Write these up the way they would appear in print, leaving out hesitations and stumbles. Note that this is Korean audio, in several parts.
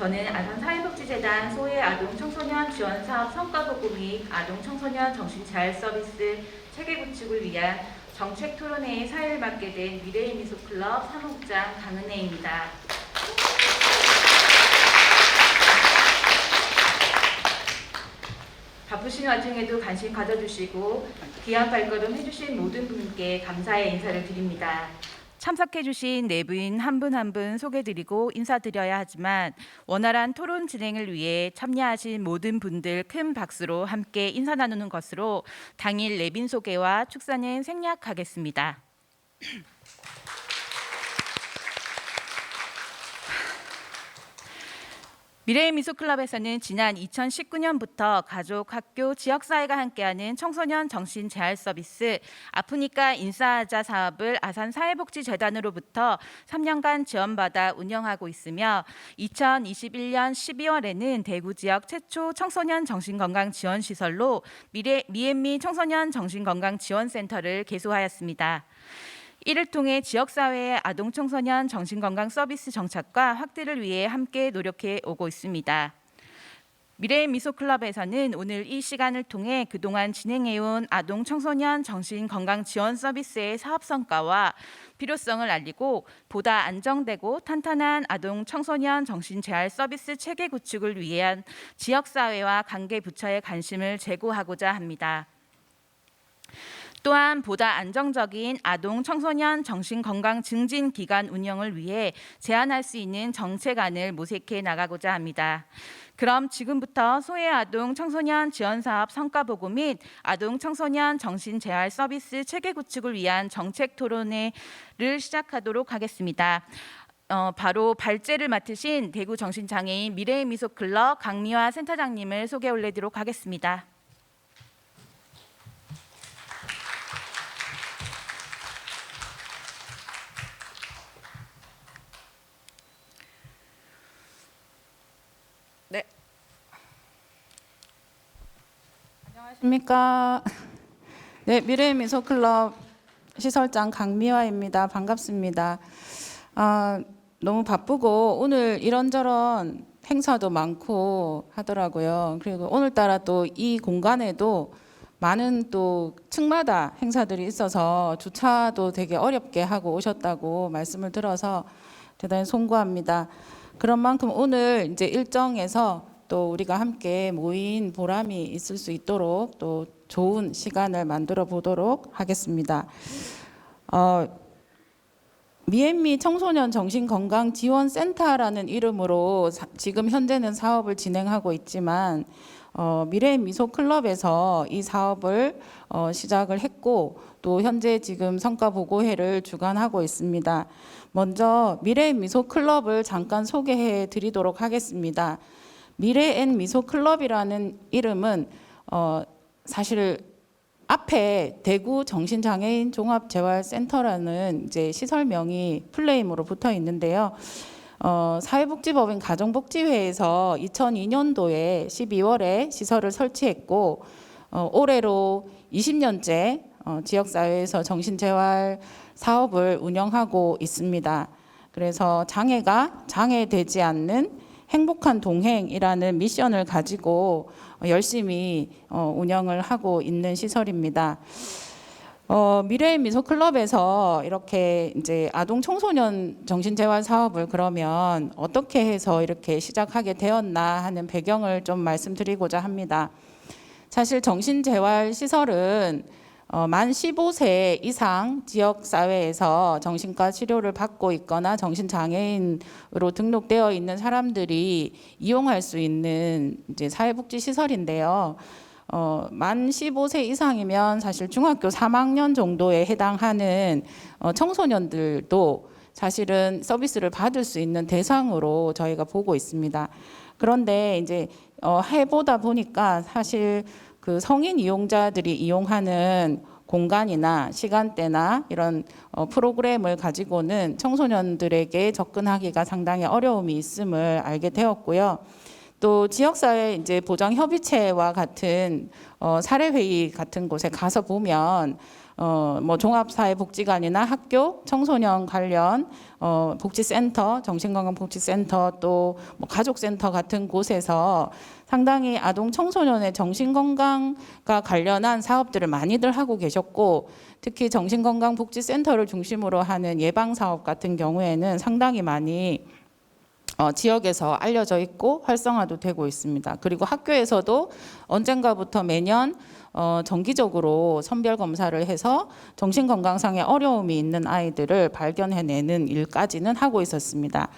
저는 아산사회복지재단 소외 아동 청소년 지원 사업 성과보고 및 아동 청소년 정신재활 서비스 체계 구축을 위한 정책 토론회의 사회를 맡게 된 미래의 미소 클럽 사무국장 강은혜입니다. 바쁘신 와중에도 관심 가져주시고 귀한 발걸음 해주신 모든 분께 감사의 인사를 드립니다. 참석해주신 내부인 한 분 한 분 소개드리고 인사드려야 하지만 원활한 토론 진행을 위해 참여하신 모든 분들 큰 박수로 함께 인사 나누는 것으로 당일 내빈 소개와 축사는 생략하겠습니다. 미래의 미소클럽에서는 지난 2019년부터 가족, 학교, 지역사회가 함께하는 청소년 정신재활 서비스 아프니까 인사하자 사업을 아산사회복지재단으로부터 3년간 지원받아 운영하고 있으며 2021년 12월에는 대구 지역 최초 청소년 정신건강지원시설로 미앤미 청소년 정신건강지원센터를 개소하였습니다. 이를 통해 지역사회의 아동 청소년 정신건강 서비스 정착과 확대를 위해 함께 노력해 오고 있습니다. 미래의 미소클럽에서는 오늘 이 시간을 통해 그동안 진행해온 아동 청소년 정신건강 지원 서비스의 사업 성과와 필요성을 알리고 보다 안정되고 탄탄한 아동 청소년 정신재활 서비스 체계 구축을 위한 지역사회와 관계부처의 관심을 제고하고자 합니다. 또한 보다 안정적인 아동 청소년 정신건강 증진 기관 운영을 위해 제안할 수 있는 정책안을 모색해 나가고자 합니다. 그럼 지금부터 소외 아동 청소년 지원 사업 성과 보고 및 아동 청소년 정신재활 서비스 체계 구축을 위한 정책 토론회를 시작하도록 하겠습니다. 바로 발제를 맡으신 대구 정신장애인 미래의 미소 클럽 강미화 센터장님을 소개 올리도록 하겠습니다. 네. 안녕하십니까. 네, 미래의 미소클럽 시설장 강미화입니다. 반갑습니다. 너무 바쁘고 오늘 이런저런 행사도 많고 하더라고요. 그리고 오늘따라 또 이 공간에도 많은 또 층마다 행사들이 있어서 주차도 되게 어렵게 하고 오셨다고 말씀을 들어서 대단히 송구합니다. 그런 만큼 오늘 이제 일정에서 또 우리가 함께 모인 보람이 있을 수 있도록 또 좋은 시간을 만들어 보도록 하겠습니다. 미앤미 청소년 정신건강지원센터라는 이름으로 지금 현재는 사업을 진행하고 있지만 미래의 미소클럽에서 이 사업을 시작을 했고 또 현재 지금 성과보고회를 주관하고 있습니다. 먼저 미래의 미소클럽을 잠깐 소개해 드리도록 하겠습니다. 미래앤 미소클럽이라는 이름은 사실 앞에 대구 정신장애인 종합재활센터라는 이제 시설명이 풀네임으로 붙어 있는데요. 사회복지법인 가정복지회에서 2002년도에 12월에 시설을 설치했고 올해로 20년째 지역사회에서 정신재활 사업을 운영하고 있습니다. 그래서 장애가 장애되지 않는 행복한 동행이라는 미션을 가지고 열심히 운영을 하고 있는 시설입니다. 미래의 미소클럽에서 이렇게 이제 아동 청소년 정신재활 사업을 그러면 어떻게 해서 이렇게 시작하게 되었나 하는 배경을 좀 말씀드리고자 합니다. 사실 정신재활 시설은 만 15세 이상 지역사회에서 정신과 치료를 받고 있거나 정신장애인으로 등록되어 있는 사람들이 이용할 수 있는 이제 사회복지시설인데요. 만 15세 이상이면 사실 중학교 3학년 정도에 해당하는 청소년들도 사실은 서비스를 받을 수 있는 대상으로 저희가 보고 있습니다. 그런데 이제 해보다 보니까 사실 그 성인 이용자들이 이용하는 공간이나 시간대나 이런 프로그램을 가지고는 청소년들에게 접근하기가 상당히 어려움이 있음을 알게 되었고요. 또 지역사회 이제 보장협의체와 같은 사례회의 같은 곳에 가서 보면 뭐 종합사회복지관이나 학교, 청소년 관련 복지센터, 정신건강복지센터 또 뭐 가족센터 같은 곳에서 상당히 아동 청소년의 정신건강과 관련한 사업들을 많이들 하고 계셨고, 특히 정신건강복지센터를 중심으로 하는 예방사업 같은 경우에는 상당히 많이 지역에서 알려져 있고 활성화도 되고 있습니다. 그리고 학교에서도 언젠가부터 매년 정기적으로 선별 검사를 해서 정신건강상의 어려움이 있는 아이들을 발견해내는 일까지는 하고 있었습니다.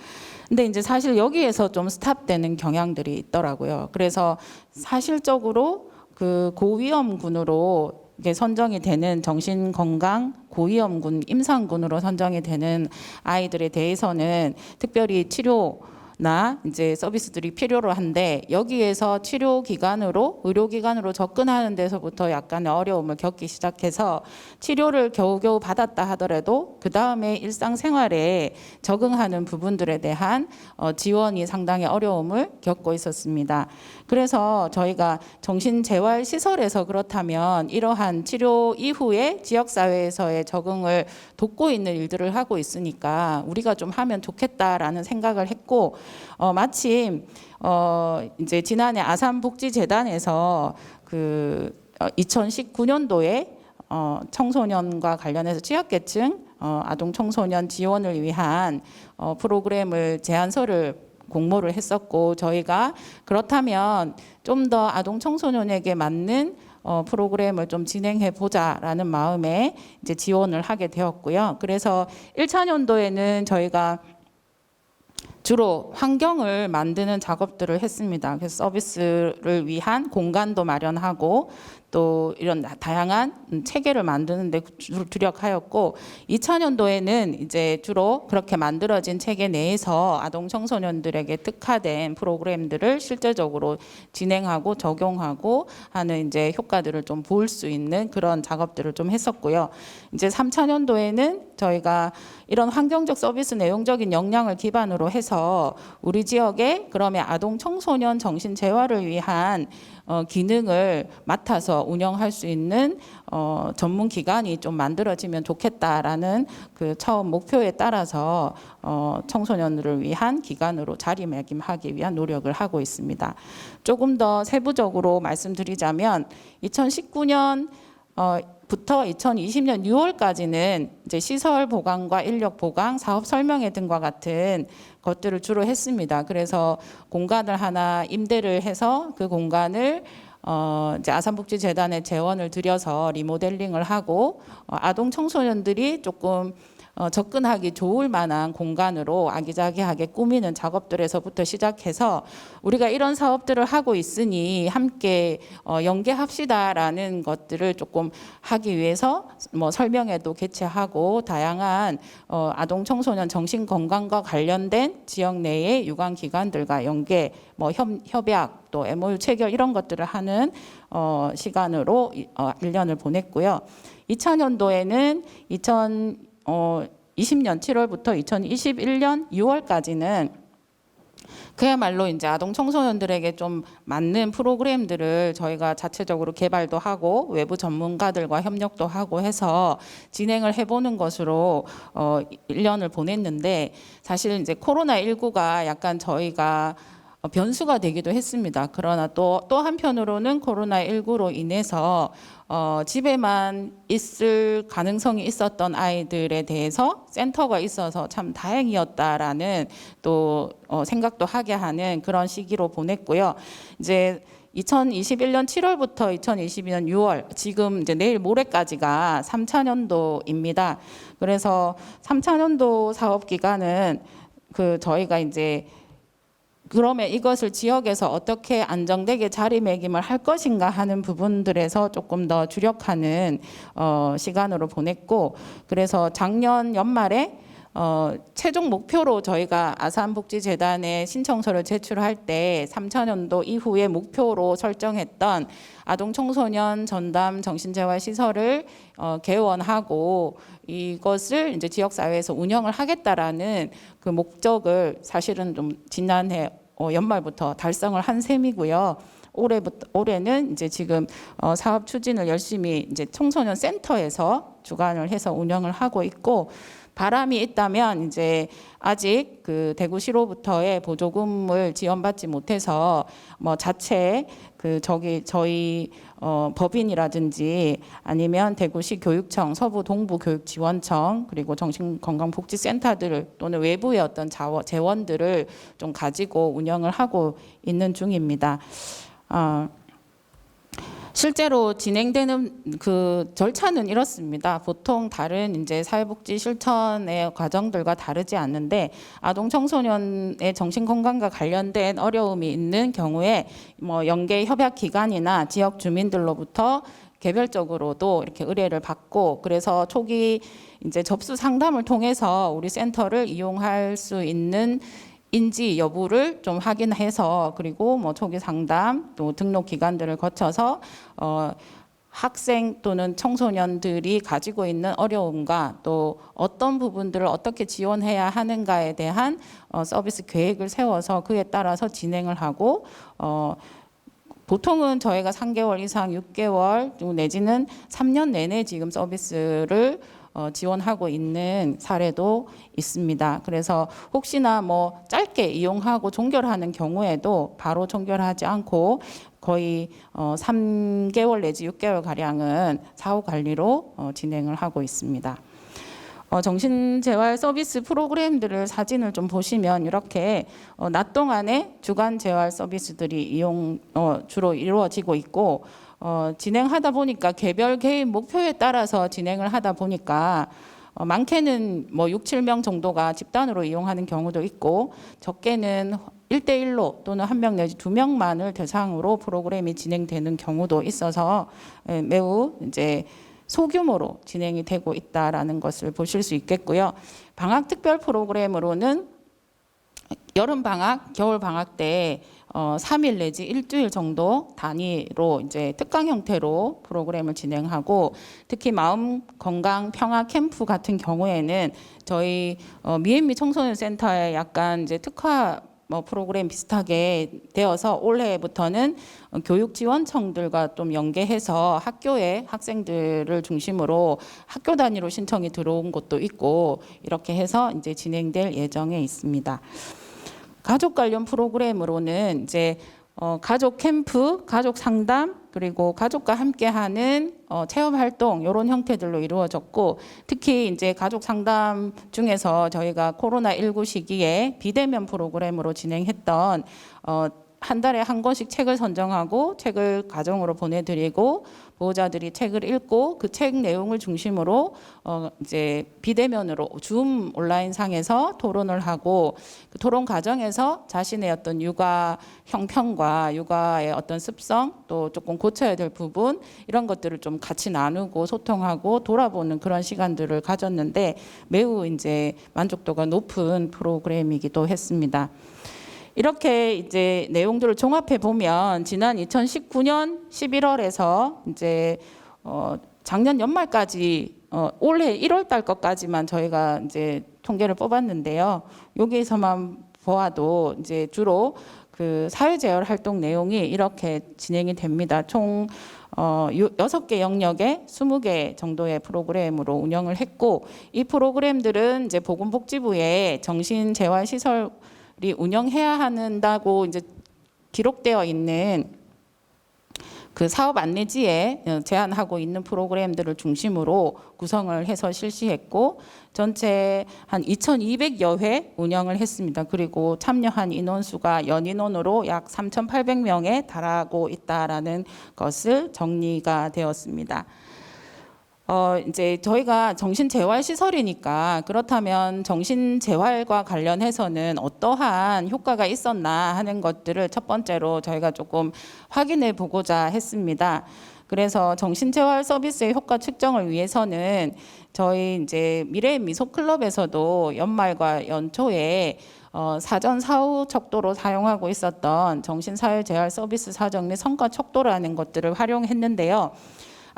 근데 이제 사실 여기에서 좀 스탑되는 경향들이 있더라고요. 그래서 사실적으로 그 고위험군으로 이게 선정이 되는 정신건강 고위험군 임상군으로 선정이 되는 아이들에 대해서는 특별히 치료나 이제 서비스들이 필요로 한데, 여기에서 치료 기관으로 의료기관으로 접근하는 데서부터 약간의 어려움을 겪기 시작해서 치료를 겨우겨우 받았다 하더라도 그 다음에 일상생활에 적응하는 부분들에 대한 지원이 상당히 어려움을 겪고 있었습니다. 그래서 저희가 정신재활시설에서 그렇다면 이러한 치료 이후에 지역사회에서의 적응을 돕고 있는 일들을 하고 있으니까 우리가 좀 하면 좋겠다라는 생각을 했고, 마침 이제 지난해 아산복지재단에서 그 2019년도에 청소년과 관련해서 취약계층 아동 청소년 지원을 위한 프로그램을 제안서를 공모를 했었고, 저희가 그렇다면 좀 더 아동 청소년에게 맞는 프로그램을 좀 진행해 보자라는 마음에 이제 지원을 하게 되었고요. 그래서 1차년도에는 저희가 주로 환경을 만드는 작업들을 했습니다. 그래서 서비스를 위한 공간도 마련하고 또 이런 다양한 체계를 만드는 데 주력하였고, 2차년도에는 이제 주로 그렇게 만들어진 체계 내에서 아동 청소년들에게 특화된 프로그램들을 실제적으로 진행하고 적용하고 하는 이제 효과들을 좀 볼 수 있는 그런 작업들을 좀 했었고요. 이제 3차년도에는 저희가 이런 환경적 서비스 내용적인 역량을 기반으로 해서 우리 지역에 그러면 아동 청소년 정신 재활을 위한 기능을 맡아서 운영할 수 있는 전문 기관이 좀 만들어지면 좋겠다라는 그 처음 목표에 따라서 청소년들을 위한 기관으로 자리매김하기 위한 노력을 하고 있습니다. 조금 더 세부적으로 말씀드리자면 2019년 부터 2020년 6월까지는 이제 시설 보강과 인력 보강, 사업 설명회 등과 같은 것들을 주로 했습니다. 그래서 공간을 하나 임대를 해서 그 공간을 이제 아산복지재단에 재원을 들여서 리모델링을 하고 아동 청소년들이 조금 접근하기 좋을 만한 공간으로 아기자기하게 꾸미는 작업들에서부터 시작해서 우리가 이런 사업들을 하고 있으니 함께 연계합시다라는 것들을 조금 하기 위해서 뭐 설명회도 개최하고 다양한 아동 청소년 정신 건강과 관련된 지역 내의 유관 기관들과 연계, 뭐 협약 또 MOU 체결 이런 것들을 하는 시간으로 1년을 보냈고요. 2000년도에는 2020년 7월부터 2021년 6월까지는 그야말로 이제 아동 청소년들에게 좀 맞는 프로그램들을 저희가 자체적으로 개발도 하고 외부 전문가들과 협력도 하고 해서 진행을 해보는 것으로 1년을 보냈는데, 사실 이제 코로나19가 약간 저희가 변수가 되기도 했습니다. 그러나 또 한편으로는 코로나19로 인해서 집에만 있을 가능성이 있었던 아이들에 대해서 센터가 있어서 참 다행이었다라는 또 생각도 하게 하는 그런 시기로 보냈고요. 이제 2021년 7월부터 2022년 6월, 지금 이제 내일 모레까지가 3차년도입니다. 그래서 3차년도 사업 기간은 그 저희가 이제 그러면 이것을 지역에서 어떻게 안정되게 자리매김을 할 것인가 하는 부분들에서 조금 더 주력하는 시간으로 보냈고, 그래서 작년 연말에 최종 목표로 저희가 아산복지재단에 신청서를 제출할 때 3차년도 이후에 목표로 설정했던 아동 청소년 전담 정신재활시설을 개원하고 이것을 이제 지역사회에서 운영을 하겠다라는 그 목적을 사실은 좀 지난해 연말부터 달성을 한 셈이고요. 올해는 이제 지금 사업 추진을 열심히 이제 청소년 센터에서 주관을 해서 운영을 하고 있고, 바람이 있다면 이제 아직 그 대구시로부터의 보조금을 지원받지 못해서 뭐 자체 그 저희 법인이라든지 아니면 대구시 교육청, 서부 동부 교육지원청, 그리고 정신건강복지센터들 또는 외부의 어떤 재원들을 좀 가지고 운영을 하고 있는 중입니다. 실제로 진행되는 그 절차는 이렇습니다. 보통 다른 이제 사회복지 실천의 과정들과 다르지 않는데, 아동 청소년의 정신 건강과 관련된 어려움이 있는 경우에 뭐 연계 협약 기관이나 지역 주민들로부터 개별적으로도 이렇게 의뢰를 받고, 그래서 초기 이제 접수 상담을 통해서 우리 센터를 이용할 수 있는 인지 여부를 좀 확인해서, 그리고 뭐 초기 상담 또 등록 기관들을 거쳐서 학생 또는 청소년들이 가지고 있는 어려움과 또 어떤 부분들을 어떻게 지원해야 하는가에 대한 서비스 계획을 세워서 그에 따라서 진행을 하고, 보통은 저희가 3개월 이상 6개월 내지는 3년 내내 지금 서비스를 지원하고 있는 사례도 있습니다. 그래서 혹시나 뭐 짧게 이용하고 종결하는 경우에도 바로 종결하지 않고 거의 3개월 내지 6개월 가량은 사후 관리로 진행을 하고 있습니다. 정신재활 서비스 프로그램들을 사진을 좀 보시면 이렇게 낮 동안에 주간 재활 서비스들이 주로 이루어지고 있고, 진행하다 보니까 개별 개인 목표에 따라서 진행을 하다 보니까 많게는 뭐 6, 7명 정도가 집단으로 이용하는 경우도 있고, 적게는 1대1로 또는 1명 내지 2명만을 대상으로 프로그램이 진행되는 경우도 있어서 매우 이제 소규모로 진행이 되고 있다라는 것을 보실 수 있겠고요. 방학 특별 프로그램으로는 여름 방학, 겨울 방학 때 3일 내지 일주일 정도 단위로 이제 특강 형태로 프로그램을 진행하고, 특히 마음 건강 평화 캠프 같은 경우에는 저희 미앤미 청소년 센터에 약간 이제 특화 프로그램 비슷하게 되어서 올해부터는 교육지원청들과 좀 연계해서 학교의 학생들을 중심으로 학교 단위로 신청이 들어온 곳도 있고, 이렇게 해서 이제 진행될 예정에 있습니다. 가족 관련 프로그램으로는 이제 가족 캠프, 가족 상담, 그리고 가족과 함께하는 체험 활동, 이런 형태들로 이루어졌고, 특히 이제 가족 상담 중에서 저희가 코로나19 시기에 비대면 프로그램으로 진행했던 한 달에 한 권씩 책을 선정하고 책을 가정으로 보내드리고, 보호자들이 책을 읽고 그 책 내용을 중심으로 이제 비대면으로 줌 온라인 상에서 토론을 하고, 그 토론 과정에서 자신의 어떤 육아 형편과 육아의 어떤 습성, 또 조금 고쳐야 될 부분, 이런 것들을 좀 같이 나누고 소통하고 돌아보는 그런 시간들을 가졌는데, 매우 이제 만족도가 높은 프로그램이기도 했습니다. 이렇게 이제 내용들을 종합해 보면 지난 2019년 11월에서 이제 작년 연말까지 올해 1월 달 것까지만 저희가 이제 통계를 뽑았는데요. 여기에서만 보아도 이제 주로 그 사회재활 활동 내용이 이렇게 진행이 됩니다. 총 6개 영역에 20개 정도의 프로그램으로 운영을 했고, 이 프로그램들은 이제 보건복지부의 정신재활시설 운영해야 한다고 이제 기록되어 있는 그 사업 안내지에 제안하고 있는 프로그램들을 중심으로 구성을 해서 실시했고, 전체 한 2,200여 회 운영을 했습니다. 그리고 참여한 인원수가 연인원으로 약 3,800명에 달하고 있다라는 것을 정리가 되었습니다. 이제 저희가 정신재활시설이니까 그렇다면 정신재활과 관련해서는 어떠한 효과가 있었나 하는 것들을 첫 번째로 저희가 조금 확인해 보고자 했습니다. 그래서 정신재활 서비스의 효과 측정을 위해서는 저희 이제 미래의 미소클럽에서도 연말과 연초에 사전 사후 척도로 사용하고 있었던 정신사회재활 서비스 사정 및 성과 척도라는 것들을 활용했는데요.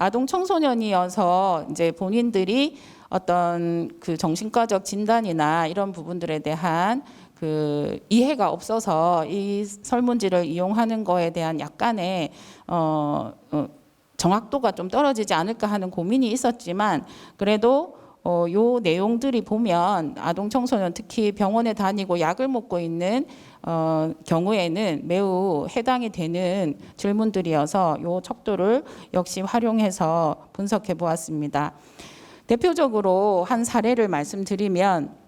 아동 청소년이어서 이제 본인들이 어떤 그 정신과적 진단이나 이런 부분들에 대한 그 이해가 없어서 이 설문지를 이용하는 거에 대한 약간의 정확도가 좀 떨어지지 않을까 하는 고민이 있었지만 그래도 요 내용들이 보면 아동 청소년 특히 병원에 다니고 약을 먹고 있는 경우에는 매우 해당이 되는 질문들이어서 요 척도를 역시 활용해서 분석해 보았습니다. 대표적으로 한 사례를 말씀드리면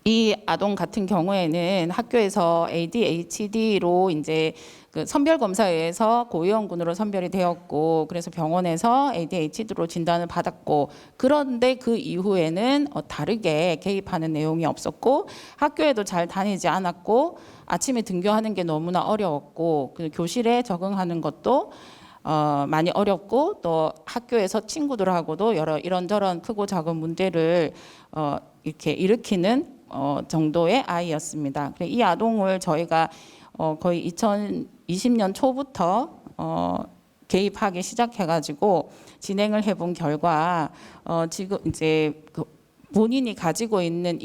이 아동 같은 경우에는 학교에서 ADHD로 이제 그 선별 검사에 의해서 고위험군으로 선별이 되었고 그래서 병원에서 ADHD로 진단을 받았고 그런데 그 이후에는 다르게 개입하는 내용이 없었고 학교에도 잘 다니지 않았고 아침에 등교하는 게 너무나 어려웠고 그 교실에 적응하는 것도 많이 어렵고 또 학교에서 친구들하고도 여러 이런저런 크고 작은 문제를 이렇게 일으키는 정도의 아이였습니다. 이 아동을 저희가 거의 2020년 초부터 개입하기 시작해가지고 진행을 해본 결과 지금 이제 본인이 가지고 있는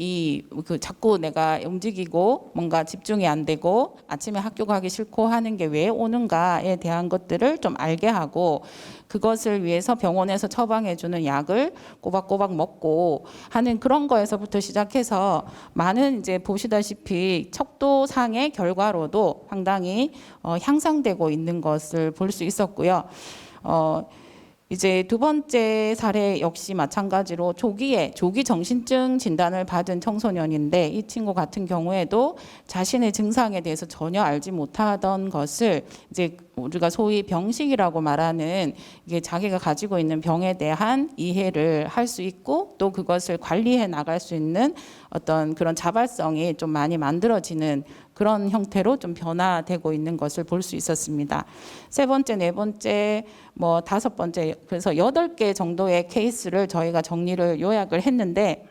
그 자꾸 내가 움직이고 뭔가 집중이 안 되고 아침에 학교 가기 싫고 하는 게 왜 오는가에 대한 것들을 좀 알게 하고 그것을 위해서 병원에서 처방해 주는 약을 꼬박꼬박 먹고 하는 그런 거에서부터 시작해서 많은 이제 보시다시피 척도상의 결과로도 상당히 향상되고 있는 것을 볼 수 있었고요. 이제 두 번째 사례 역시 마찬가지로 조기 정신증 진단을 받은 청소년인데 이 친구 같은 경우에도 자신의 증상에 대해서 전혀 알지 못하던 것을 이제 우리가 소위 병식이라고 말하는 이게 자기가 가지고 있는 병에 대한 이해를 할 수 있고 또 그것을 관리해 나갈 수 있는 어떤 그런 자발성이 좀 많이 만들어지는 그런 형태로 좀 변화되고 있는 것을 볼 수 있었습니다. 세 번째, 네 번째, 뭐 다섯 번째 그래서 8개 정도의 케이스를 저희가 정리를 요약을 했는데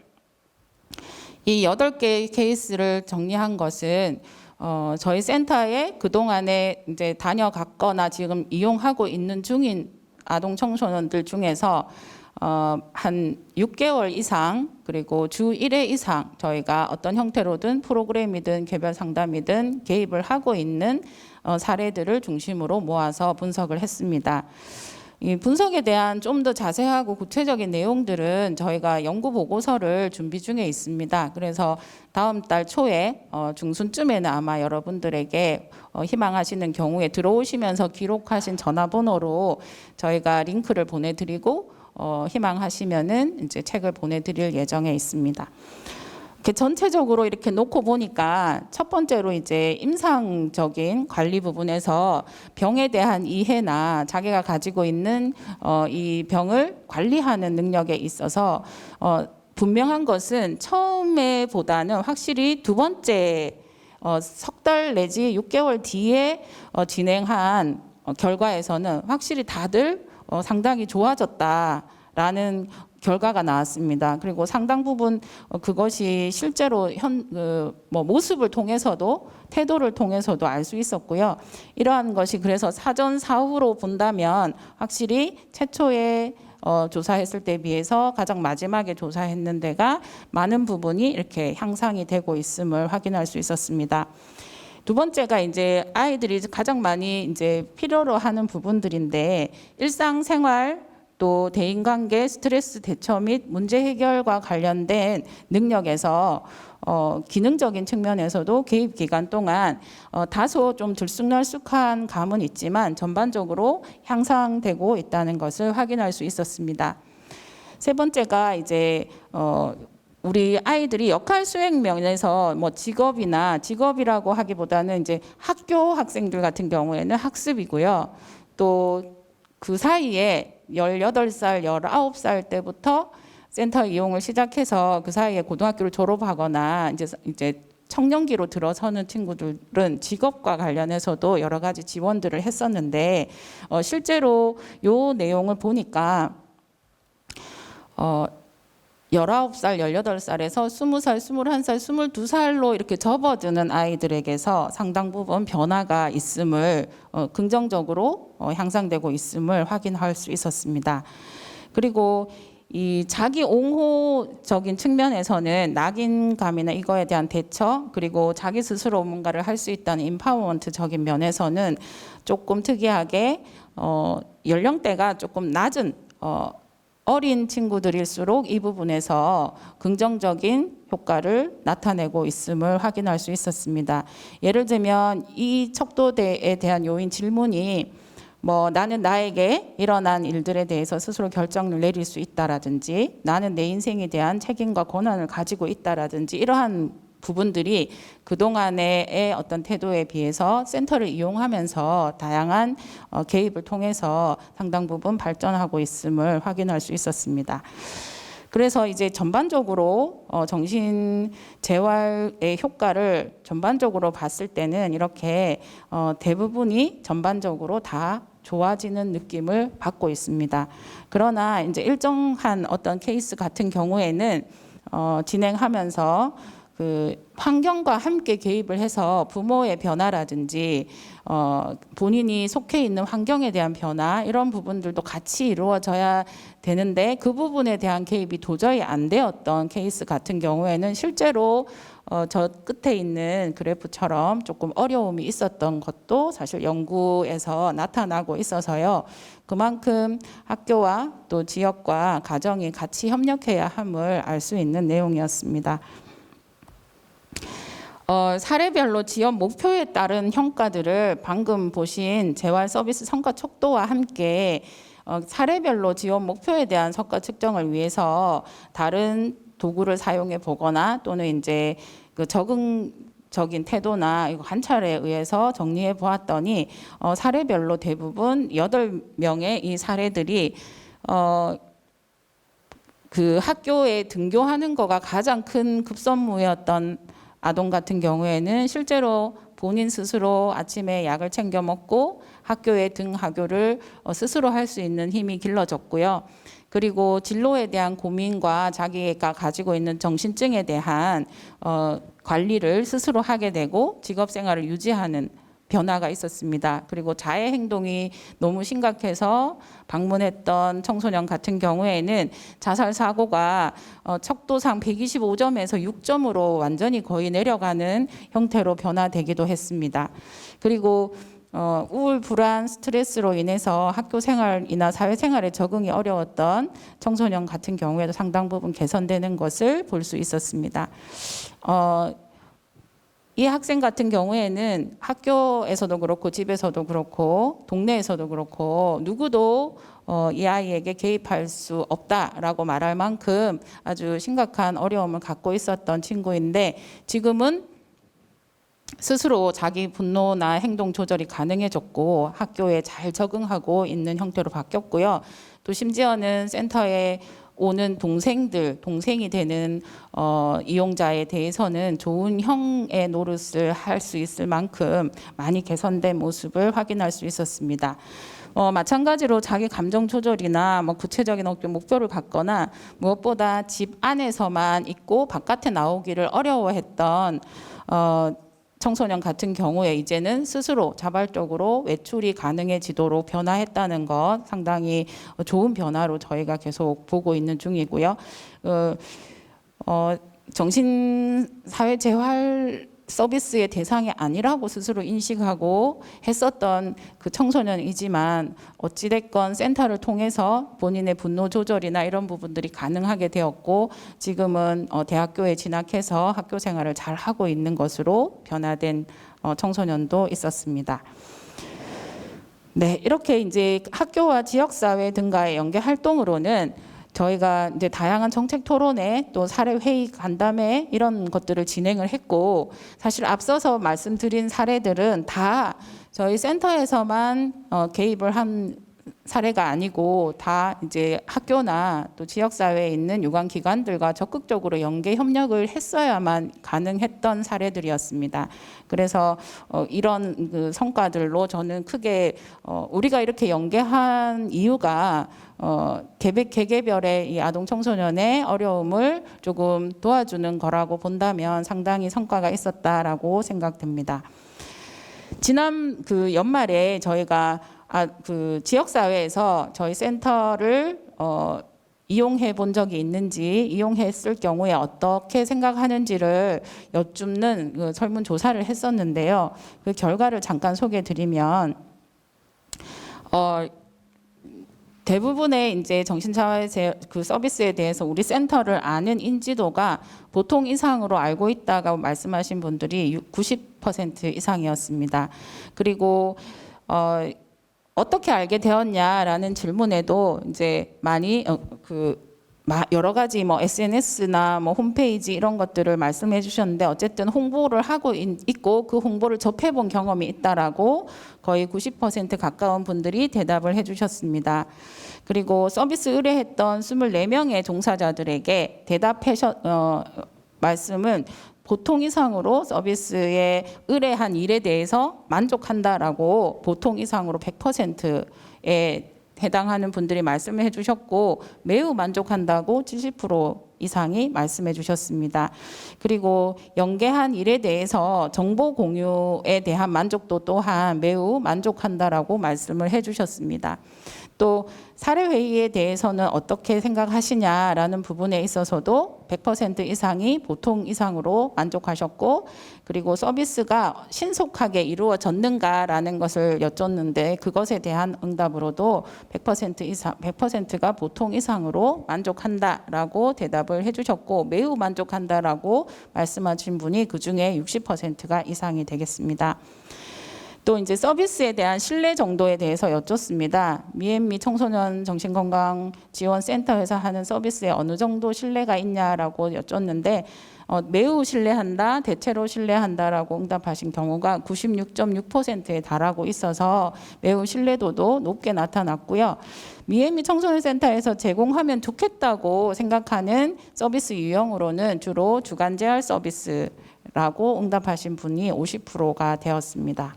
이 8개 케이스를 정리한 것은 저희 센터에 그동안에 이제 다녀갔거나 지금 이용하고 있는 중인 아동 청소년들 중에서 한 6개월 이상 그리고 주 1회 이상 저희가 어떤 형태로든 프로그램이든 개별 상담이든 개입을 하고 있는 사례들을 중심으로 모아서 분석을 했습니다. 이 분석에 대한 좀 더 자세하고 구체적인 내용들은 저희가 연구 보고서를 준비 중에 있습니다. 그래서 다음 달 초에 중순쯤에는 아마 여러분들에게 희망하시는 경우에 들어오시면서 기록하신 전화번호로 저희가 링크를 보내드리고 희망하시면은 이제 책을 보내드릴 예정에 있습니다. 이렇게 전체적으로 이렇게 놓고 보니까 첫 번째로 이제 임상적인 관리 부분에서 병에 대한 이해나 자기가 가지고 있는 이 병을 관리하는 능력에 있어서 분명한 것은 처음에 보다는 확실히 두 번째 석 달 내지 6개월 뒤에 진행한 결과에서는 확실히 다들 상당히 좋아졌다라는 결과가 나왔습니다. 그리고 상당 부분 그것이 실제로 모습을 통해서도 태도를 통해서도 알 수 있었고요. 이러한 것이 그래서 사전 사후로 본다면 확실히 최초에 조사했을 때 비해서 가장 마지막에 조사했는 데가 많은 부분이 이렇게 향상이 되고 있음을 확인할 수 있었습니다. 두 번째가 이제 아이들이 가장 많이 이제 필요로 하는 부분들인데 일상생활 또 대인관계, 스트레스 대처 및 문제 해결과 관련된 능력에서 기능적인 측면에서도 개입 기간 동안 다소 좀 들쑥날쑥한 감은 있지만 전반적으로 향상되고 있다는 것을 확인할 수 있었습니다. 세 번째가 이제 우리 아이들이 역할 수행 면에서 뭐 직업이라고 하기보다는 이제 학교 학생들 같은 경우에는 학습이고요. 또 그 사이에 18살, 19살 때부터 센터 이용을 시작해서 그 사이에 고등학교를 졸업하거나 이제 청년기로 들어서는 친구들은 직업과 관련해서도 여러 가지 지원들을 했었는데 실제로 요 내용을 보니까 19살, 18살에서 20살, 21살, 22살로 이렇게 접어드는 아이들에게서 상당 부분 변화가 있음을 긍정적으로 향상되고 있음을 확인할 수 있었습니다. 그리고 이 자기 옹호적인 측면에서는 낙인감이나 이거에 대한 대처, 그리고 자기 스스로 뭔가를 할 수 있다는 임파워먼트적인 면에서는 조금 특이하게 연령대가 조금 낮은 어린 친구들일수록 이 부분에서 긍정적인 효과를 나타내고 있음을 확인할 수 있었습니다. 예를 들면 이 척도대에 대한 요인 질문이 뭐 나는 나에게 일어난 일들에 대해서 스스로 결정을 내릴 수 있다라든지, 나는 내 인생에 대한 책임과 권한을 가지고 있다라든지, 이러한 부분들이 그동안의 어떤 태도에 비해서 센터를 이용하면서 다양한 개입을 통해서 상당 부분 발전하고 있음을 확인할 수 있었습니다. 그래서 이제 전반적으로 정신 재활의 효과를 전반적으로 봤을 때는 이렇게 대부분이 전반적으로 다 좋아지는 느낌을 받고 있습니다. 그러나 이제 일정한 어떤 케이스 같은 경우에는 진행하면서 그 환경과 함께 개입을 해서 부모의 변화라든지 본인이 속해 있는 환경에 대한 변화, 이런 부분들도 같이 이루어져야 되는데 그 부분에 대한 개입이 도저히 안 되었던 케이스 같은 경우에는 실제로 저 끝에 있는 그래프처럼 조금 어려움이 있었던 것도 사실 연구에서 나타나고 있어서요. 그만큼 학교와 또 지역과 가정이 같이 협력해야 함을 알 수 있는 내용이었습니다. 사례별로 지원 목표에 따른 평가들을 방금 보신 재활 서비스 성과 척도와 함께 사례별로 지원 목표에 대한 성과 측정을 위해서 다른 도구를 사용해 보거나 또는 이제 그 적응적인 태도나 이거 관찰에 의해서 정리해 보았더니 사례별로 대부분 8명의 이 사례들이 그 학교에 등교하는 거가 가장 큰 급선무였던 아동 같은 경우에는 실제로 본인 스스로 아침에 약을 챙겨 먹고 학교에 등하교를 스스로 할 수 있는 힘이 길러졌고요. 그리고 진로에 대한 고민과 자기가 가지고 있는 정신증에 대한 관리를 스스로 하게 되고 직업 생활을 유지하는 변화가 있었습니다. 그리고 자해 행동이 너무 심각해서 방문했던 청소년 같은 경우에는 자살 사고가 척도상 125점에서 6점으로 완전히 거의 내려가는 형태로 변화되기도 했습니다. 그리고 우울, 불안, 스트레스로 인해서 학교 생활이나 사회 생활에 적응이 어려웠던 청소년 같은 경우에도 상당 부분 개선되는 것을 볼 수 있었습니다. 이 학생 같은 경우에는 학교에서도 그렇고 집에서도 그렇고 동네에서도 그렇고 누구도 이 아이에게 개입할 수 없다라고 말할 만큼 아주 심각한 어려움을 갖고 있었던 친구인데 지금은 스스로 자기 분노나 행동 조절이 가능해졌고 학교에 잘 적응하고 있는 형태로 바뀌었고요. 또 심지어는 센터에 오는 동생이 되는 이용자에 대해서는 좋은 형의 노릇을 할 수 있을 만큼 많이 개선된 모습을 확인할 수 있었습니다. 마찬가지로 자기 감정 조절이나 뭐 구체적인 어떤 목표를 갖거나 무엇보다 집 안에서만 있고 바깥에 나오기를 어려워했던 청소년 같은 경우에 이제는 스스로 자발적으로 외출이 가능해지도록 변화했다는 것 상당히 좋은 변화로 저희가 계속 보고 있는 중이고요. 정신사회재활 서비스의 대상이 아니라고 스스로 인식하고 했었던 그 청소년이지만 어찌됐건 센터를 통해서 본인의 분노 조절이나 이런 부분들이 가능하게 되었고 지금은 대학교에 진학해서 학교 생활을 잘 하고 있는 것으로 변화된 청소년도 있었습니다. 네, 이렇게 이제 학교와 지역사회 등과의 연계 활동으로는 저희가 이제 다양한 정책 토론회 또 사례 회의 간담회 이런 것들을 진행을 했고 사실 앞서서 말씀드린 사례들은 다 저희 센터에서만 개입을 한 사례가 아니고 다 이제 학교나 또 지역사회에 있는 유관기관들과 적극적으로 연계 협력을 했어야만 가능했던 사례들이었습니다. 그래서 이런 그 성과들로 저는 크게 우리가 이렇게 연계한 이유가 개개별의 이 아동 청소년의 어려움을 조금 도와주는 거라고 본다면 상당히 성과가 있었다라고 생각됩니다. 지난 그 연말에 저희가 그 지역사회에서 저희 센터를 이용해 본 적이 있는지, 이용했을 경우에 어떻게 생각하는지를 여쭙는 그 설문조사를 했었는데요. 그 결과를 잠깐 소개해 드리면, 대부분의 이제 정신자활 그 서비스에 대해서 우리 센터를 아는 인지도가 보통 이상으로 알고 있다고 말씀하신 분들이 90% 이상이었습니다. 그리고 어떻게 알게 되었냐라는 질문에도 이제 많이 여러 가지 뭐 SNS나 뭐 홈페이지 이런 것들을 말씀해 주셨는데 어쨌든 홍보를 하고 있고 그 홍보를 접해 본 경험이 있다라고 거의 90% 가까운 분들이 대답을 해 주셨습니다. 그리고 서비스 의뢰했던 24명의 종사자들에게 말씀은 보통 이상으로 서비스에 의뢰한 일에 대해서 만족한다라고 보통 이상으로 100%에 해당하는 분들이 말씀을 해주셨고 매우 만족한다고 70% 이상이 말씀해 주셨습니다. 그리고 연계한 일에 대해서 정보 공유에 대한 만족도 또한 매우 만족한다라고 말씀을 해주셨습니다. 또 사례회의에 대해서는 어떻게 생각하시냐라는 부분에 있어서도 100% 이상이 보통 이상으로 만족하셨고 그리고 서비스가 신속하게 이루어졌는가라는 것을 여쭙는데 그것에 대한 응답으로도 100%가 보통 이상으로 만족한다라고 대답을 해주셨고 매우 만족한다라고 말씀하신 분이 그중에 60%가 이상이 되겠습니다. 또 이제 서비스에 대한 신뢰 정도에 대해서 여쭙습니다. 미앤미 청소년 정신건강지원센터에서 하는 서비스에 어느 정도 신뢰가 있냐라고 여쭙는데 매우 신뢰한다, 대체로 신뢰한다라고 응답하신 경우가 96.6%에 달하고 있어서 매우 신뢰도도 높게 나타났고요. 미앤미 청소년센터에서 제공하면 좋겠다고 생각하는 서비스 유형으로는 주로 주간 재활 서비스라고 응답하신 분이 50%가 되었습니다.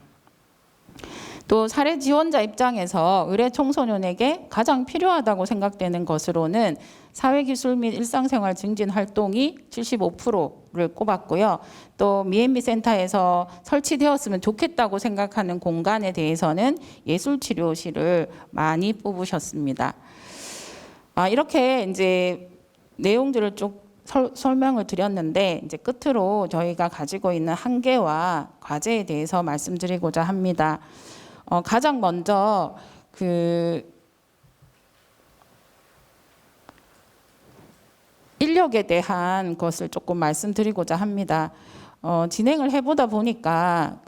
또 사례 지원자 입장에서 의뢰 청소년에게 가장 필요하다고 생각되는 것으로는 사회기술 및 일상생활 증진 활동이 75%를 꼽았고요. 또 미앤미 센터에서 설치되었으면 좋겠다고 생각하는 공간에 대해서는 예술치료실을 많이 뽑으셨습니다. 이렇게 이제 내용들을 쭉 설명을 드렸는데 이제 끝으로 저희가 가지고 있는 한계와 과제에 대해서 말씀드리고자 합니다. 가장 먼저 인력에 대한 것을 조금 말씀드리고자 합니다. 진행을 해보다 보니까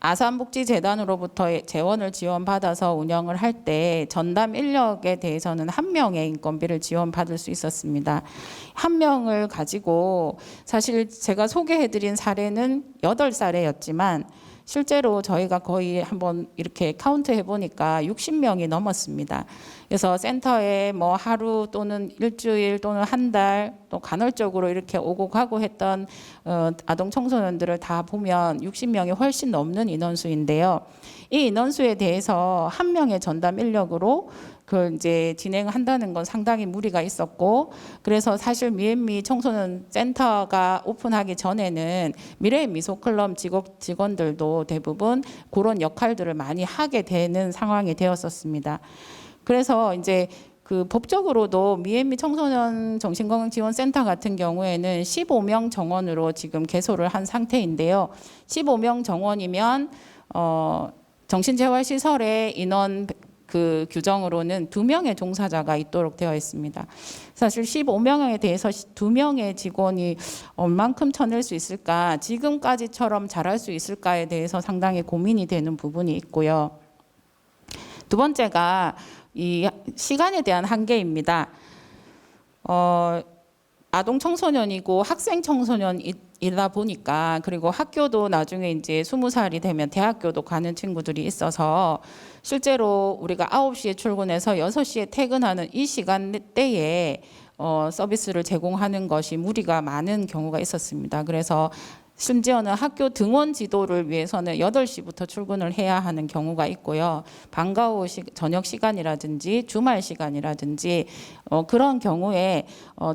아산복지재단으로부터 재원을 지원받아서 운영을 할 때 전담 인력에 대해서는 1명의 인건비를 지원받을 수 있었습니다. 1명을 가지고 사실 제가 소개해드린 사례는 8사례였지만 실제로 저희가 거의 한번 이렇게 카운트 해보니까 60명이 넘었습니다. 그래서 센터에 뭐 하루 또는 일주일 또는 한 달 또 간헐적으로 이렇게 오고 가고 했던 아동 청소년들을 다 보면 60명이 훨씬 넘는 인원수인데요. 이 인원수에 대해서 1명의 전담 인력으로 이제 진행한다는 건 상당히 무리가 있었고 그래서 사실 미앤미 청소년 센터가 오픈하기 전에는 미래의 미소클럽 직원들도 대부분 그런 역할들을 많이 하게 되는 상황이 되었었습니다. 그래서 이제 법적으로도 미앤미 청소년 정신건강지원센터 같은 경우에는 15명 정원으로 지금 개소를 한 상태인데요. 15명 정원이면 정신재활시설의 인원 규정으로는 2명의 종사자가 있도록 되어 있습니다. 사실 15명에 대해서 2명의 직원이 얼만큼 쳐낼 수 있을까, 지금까지처럼 잘할 수 있을까에 대해서 상당히 고민이 되는 부분이 있고요. 두 번째가 이 시간에 대한 한계입니다. 아동 청소년이고 학생 청소년이다 보니까 그리고 학교도 나중에 이제 20살이 되면 대학교도 가는 친구들이 있어서 실제로 우리가 9시에 출근해서 6시에 퇴근하는 이 시간대에 서비스를 제공하는 것이 무리가 많은 경우가 있었습니다. 그래서 심지어는 학교 등원 지도를 위해서는 8시부터 출근을 해야 하는 경우가 있고요. 방과 후 저녁 시간이라든지 주말 시간이라든지 그런 경우에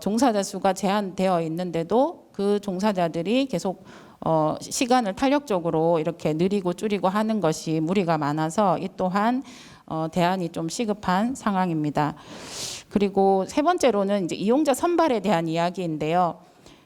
종사자 수가 제한되어 있는데도 그 종사자들이 계속 시간을 탄력적으로 이렇게 늘리고 줄이고 하는 것이 무리가 많아서 이 또한 대안이 좀 시급한 상황입니다. 그리고 세 번째로는 이제 이용자 선발에 대한 이야기인데요.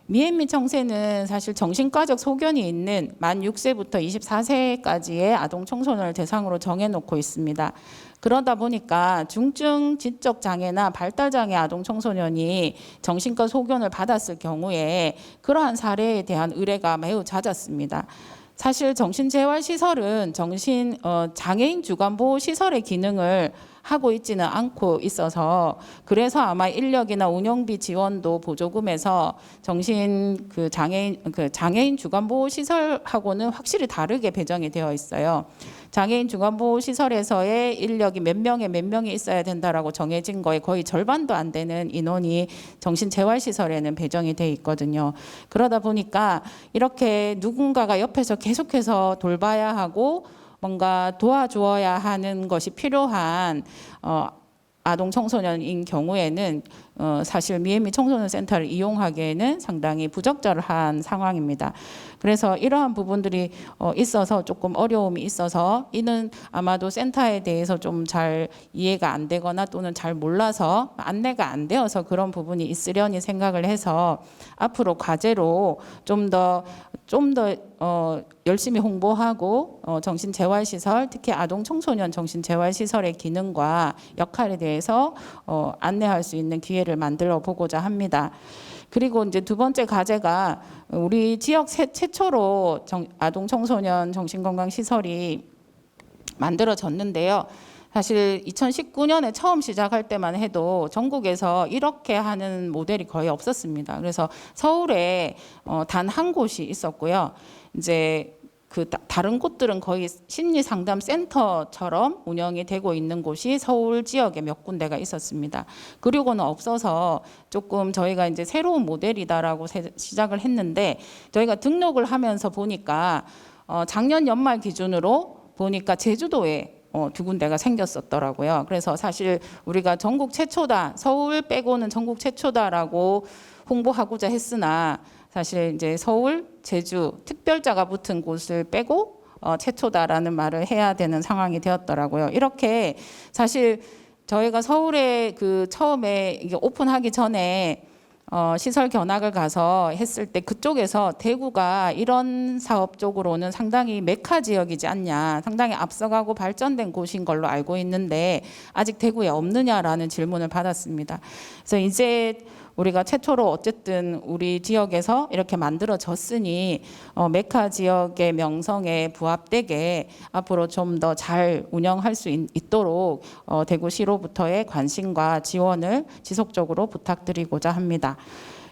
미앤미 청세는 사실 정신과적 소견이 있는 만 6세부터 24세까지의 아동 청소년을 대상으로 정해놓고 있습니다. 그러다 보니까 중증 지적 장애나 발달 장애 아동 청소년이 정신과 소견을 받았을 경우에 그러한 사례에 대한 의뢰가 매우 잦았습니다. 사실 정신재활시설은 장애인 주간보호 시설의 기능을 하고 있지는 않고 있어서 그래서 아마 인력이나 운영비 지원도 보조금에서 장애인 주간보호 시설하고는 확실히 다르게 배정이 되어 있어요. 장애인 주간보호 시설에서의 인력이 몇 명이 있어야 된다라고 정해진 거에 거의 절반도 안 되는 인원이 정신재활시설에는 배정이 돼 있거든요. 그러다 보니까 이렇게 누군가가 옆에서 계속해서 돌봐야 하고 뭔가 도와주어야 하는 것이 필요한 아동 청소년인 경우에는 사실 미앤미 청소년 센터를 이용하기에는 상당히 부적절한 상황입니다. 그래서 이러한 부분들이 있어서 조금 어려움이 있어서 이는 아마도 센터에 대해서 좀 잘 이해가 안 되거나 또는 잘 몰라서 안내가 안 되어서 그런 부분이 있으려니 생각을 해서 앞으로 과제로 좀 더 열심히 홍보하고 정신재활시설, 특히 아동 청소년 정신재활시설의 기능과 역할에 대해서 안내할 수 있는 기회를 만들어 보고자 합니다. 그리고 이제 두 번째 과제가 우리 지역 최초로 아동 청소년 정신건강시설이 만들어졌는데요. 사실 2019년에 처음 시작할 때만 해도 전국에서 이렇게 하는 모델이 거의 없었습니다. 그래서 서울에 단 한 곳이 있었고요. 이제 다른 곳들은 거의 심리 상담 센터처럼 운영이 되고 있는 곳이 서울 지역에 몇 군데가 있었습니다. 그리고는 없어서 조금 저희가 이제 새로운 모델이다라고 시작을 했는데 저희가 등록을 하면서 보니까 작년 연말 기준으로 보니까 제주도에 두 군데가 생겼었더라고요. 그래서 사실 우리가 전국 최초다, 서울 빼고는 전국 최초다라고 홍보하고자 했으나 사실 이제 서울, 제주 특별자가 붙은 곳을 빼고 최초다라는 말을 해야 되는 상황이 되었더라고요. 이렇게 사실 저희가 서울에 처음에 이게 오픈하기 전에 시설 견학을 가서 했을 때 그쪽에서 대구가 이런 사업 쪽으로는 상당히 메카 지역이지 않냐, 상당히 앞서가고 발전된 곳인 걸로 알고 있는데 아직 대구에 없느냐라는 질문을 받았습니다. 그래서 이제 우리가 최초로 어쨌든 우리 지역에서 이렇게 만들어졌으니 메카 지역의 명성에 부합되게 앞으로 좀 더 잘 운영할 수 있도록 대구시로부터의 관심과 지원을 지속적으로 부탁드리고자 합니다.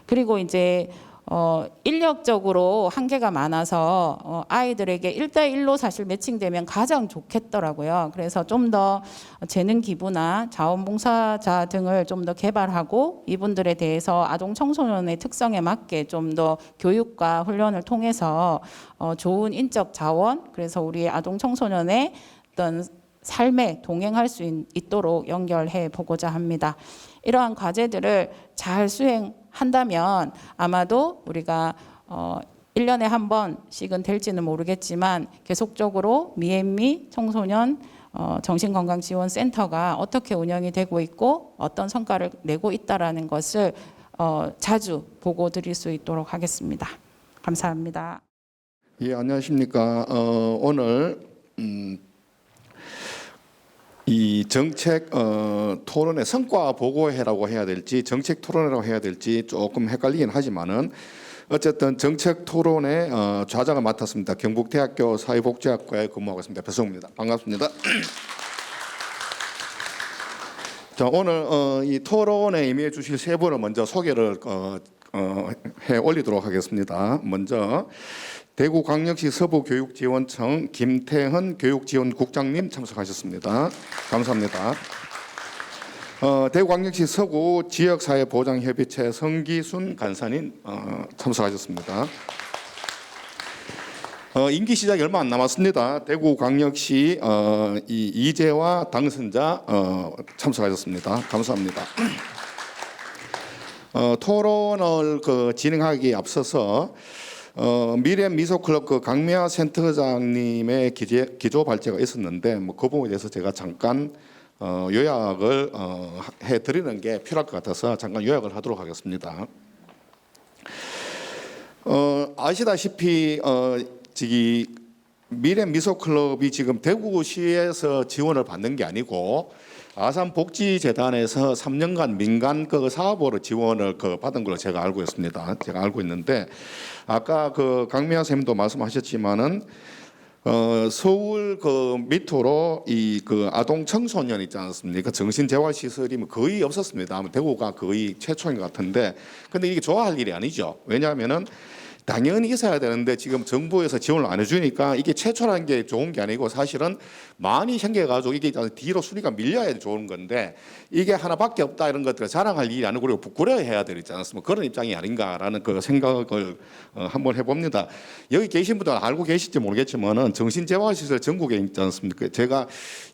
그리고 이제 인력적으로 한계가 많아서 아이들에게 1대1로 사실 매칭되면 가장 좋겠더라고요. 그래서 좀 더 재능 기부나 자원봉사자 등을 좀 더 개발하고 이분들에 대해서 아동 청소년의 특성에 맞게 좀 더 교육과 훈련을 통해서 좋은 인적 자원, 그래서 우리 아동 청소년의 어떤 삶에 동행할 수 있도록 연결해 보고자 합니다. 이러한 과제들을 잘 수행한다면 아마도 우리가 1년에 한 번씩은 될지는 모르겠지만 계속적으로 미앤미 청소년 정신건강지원센터가 어떻게 운영이 되고 있고 어떤 성과를 내고 있다라는 것을 자주 보고 드릴 수 있도록 하겠습니다. 감사합니다. 예, 안녕하십니까. 오늘 이 정책 토론회 성과 보고회라고 해야 될지 정책 토론회라고 해야 될지 조금 헷갈리긴 하지만은 어쨌든 정책 토론회 좌장을 맡았습니다. 경북대학교 사회복지학과에 근무하고 있습니다. 배성우입니다. 반갑습니다. 자, 오늘 이 토론에 임해 주실 세 분을 먼저 소개를 해 올리도록 하겠습니다. 먼저 대구광역시 서부교육지원청 김태헌 교육지원국장님 참석하셨습니다. 감사합니다. 대구광역시 서구 지역사회보장협의체 성기순 간사님 참석하셨습니다. 임기 시작이 얼마 안 남았습니다. 대구광역시 이재화 당선자 참석하셨습니다. 감사합니다. 토론을 진행하기에 앞서서 미래 미소클럽 강미화 센터장님의 기조 발제가 있었는데 그 부분에 대해서 제가 잠깐 요약을 해드리는 게 필요할 것 같아서 잠깐 요약을 하도록 하겠습니다. 아시다시피 저기 미래미소클럽이 지금 대구시에서 지원을 받는 게 아니고 아산복지재단에서 3년간 민간 그 사업으로 지원을 받은 걸로 제가 알고 있습니다. 제가 알고 있는데 아까 강미아 선생님도 말씀하셨지만은 서울 밑으로 이 아동 청소년 있지 않습니까? 정신재활 시설이 거의 없었습니다. 대구가 거의 최초인 것 같은데, 근데 이게 좋아할 일이 아니죠. 왜냐하면은 당연히 있어야 되는데 지금 정부에서 지원을 안 해주니까 이게 최초라는 게 좋은 게 아니고 사실은 많이 생겨가지고 이게 뒤로 순위가 밀려야 좋은 건데 이게 하나밖에 없다 이런 것들을 자랑할 일이 아니고 그리고 부끄러워해야 되지 않습니까? 그런 입장이 아닌가라는 그 생각을 한번 해봅니다. 여기 계신 분들 알고 계실지 모르겠지만은 정신재활시설 전국에 있지 않습니까? 제가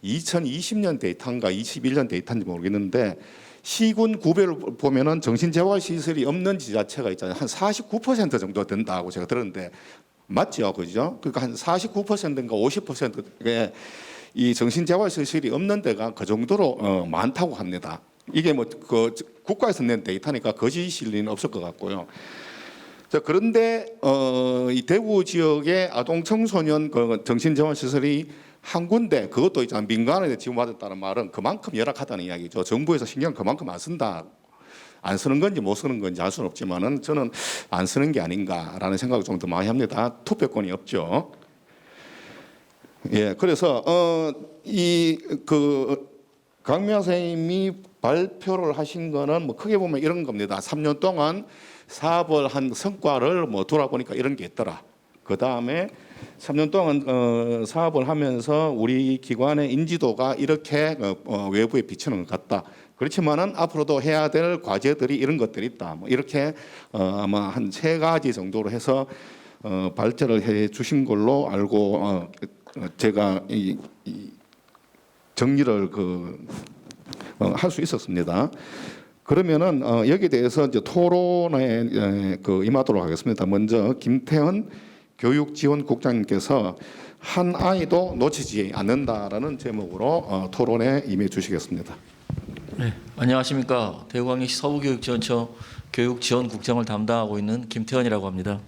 2020년 데이터인가 21년 데이터인지 모르겠는데 시군 구별을 보면은 정신재활 시설이 없는 지자체가 있잖아요. 한 49% 정도 된다고 제가 들었는데 맞죠, 그죠? 그러니까 한 49%인가 50%의 이 정신재활 시설이 없는 데가 그 정도로 많다고 합니다. 이게 국가에서 낸 데이터니까 거짓일 리는 없을 것 같고요. 자, 그런데 이 대구 지역의 아동 청소년 정신재활 시설이 한 군데 그것도 있잖아요. 민간에 지원받았다는 말은 그만큼 열악하다는 이야기죠. 정부에서 신경 그만큼 안 쓴다. 안 쓰는 건지 못 쓰는 건지 알 수는 없지만은 저는 안 쓰는 게 아닌가라는 생각을 좀 더 많이 합니다. 투표권이 없죠. 예, 그래서 강미아 선생님이 발표를 하신 거는 크게 보면 이런 겁니다. 3년 동안 사업을 한 성과를 돌아보니까 이런 게 있더라. 그 다음에 3년 동안 사업을 하면서 우리 기관의 인지도가 이렇게 외부에 비치는 것 같다. 그렇지만은 앞으로도 해야 될 과제들이 이런 것들이 있다. 이렇게 아마 한 3가지 정도로 해서 발제를 해 주신 걸로 알고 제가 이 정리를 할 수 있었습니다. 그러면은 여기에 대해서 이제 토론에 임하도록 하겠습니다. 먼저 김태헌 교육지원국장님께서 한 아이도 놓치지 않는다라는 제목으로 토론에 임해 주시겠습니다. 네, 안녕하십니까. 대구광역시 서부교육지원청 교육지원국장을 담당하고 있는 김태헌이라고 합니다.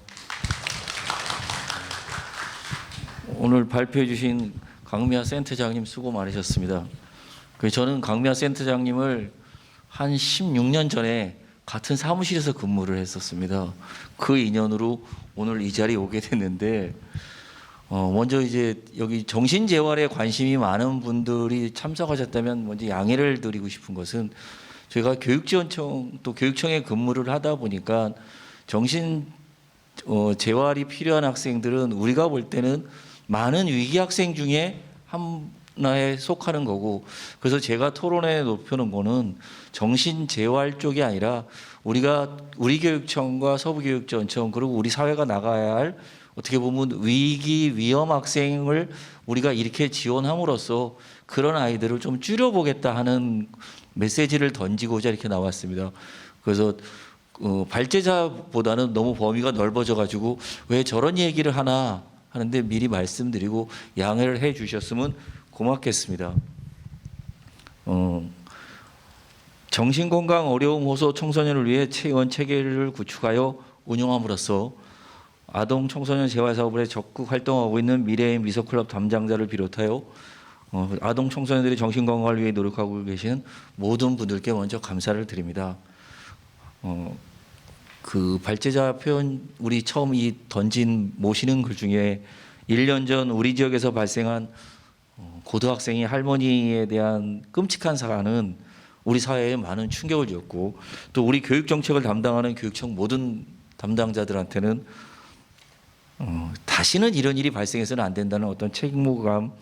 오늘 발표해 주신 강미아 센터장님 수고 많으셨습니다. 저는 강미아 센터장님을 한 16년 전에 같은 사무실에서 근무를 했었습니다. 그 인연으로 오늘 이 자리에 오게 됐는데 먼저 이제 여기 정신재활에 관심이 많은 분들이 참석하셨다면 먼저 양해를 드리고 싶은 것은 저희가 교육지원청 또 교육청에 근무를 하다 보니까 재활이 필요한 학생들은 우리가 볼 때는 많은 위기 학생 중에 하나에 속하는 거고, 그래서 제가 토론에 높여놓은 거는 정신재활 쪽이 아니라 우리 교육청과 서부교육지원청 그리고 우리 사회가 나가야 할 어떻게 보면 위기 위험 학생을 우리가 이렇게 지원함으로써 그런 아이들을 좀 줄여보겠다 하는 메시지를 던지고자 이렇게 나왔습니다. 그래서 발제자보다는 너무 범위가 넓어져 가지고 왜 저런 얘기를 하나 하는데 미리 말씀드리고 양해를 해 주셨으면 고맙겠습니다. 정신건강 어려움 호소 청소년을 위해 체원 체계를 구축하여 운영함으로써 아동 청소년 재활 사업에 적극 활동하고 있는 미래의 미소클럽 담당자를 비롯하여 아동 청소년들의 정신건강을 위해 노력하고 계시는 모든 분들께 먼저 감사를 드립니다. 그 발제자 표현 우리 처음 모시는 글 중에 1년 전 우리 지역에서 발생한 고등학생이 할머니에 대한 끔찍한 사안은 우리 사회에 많은 충격을 줬고 또 우리 교육 정책을 담당하는 교육청 모든 담당자들한테는 다시는 이런 일이 발생해서는 안 된다는 어떤 책임감,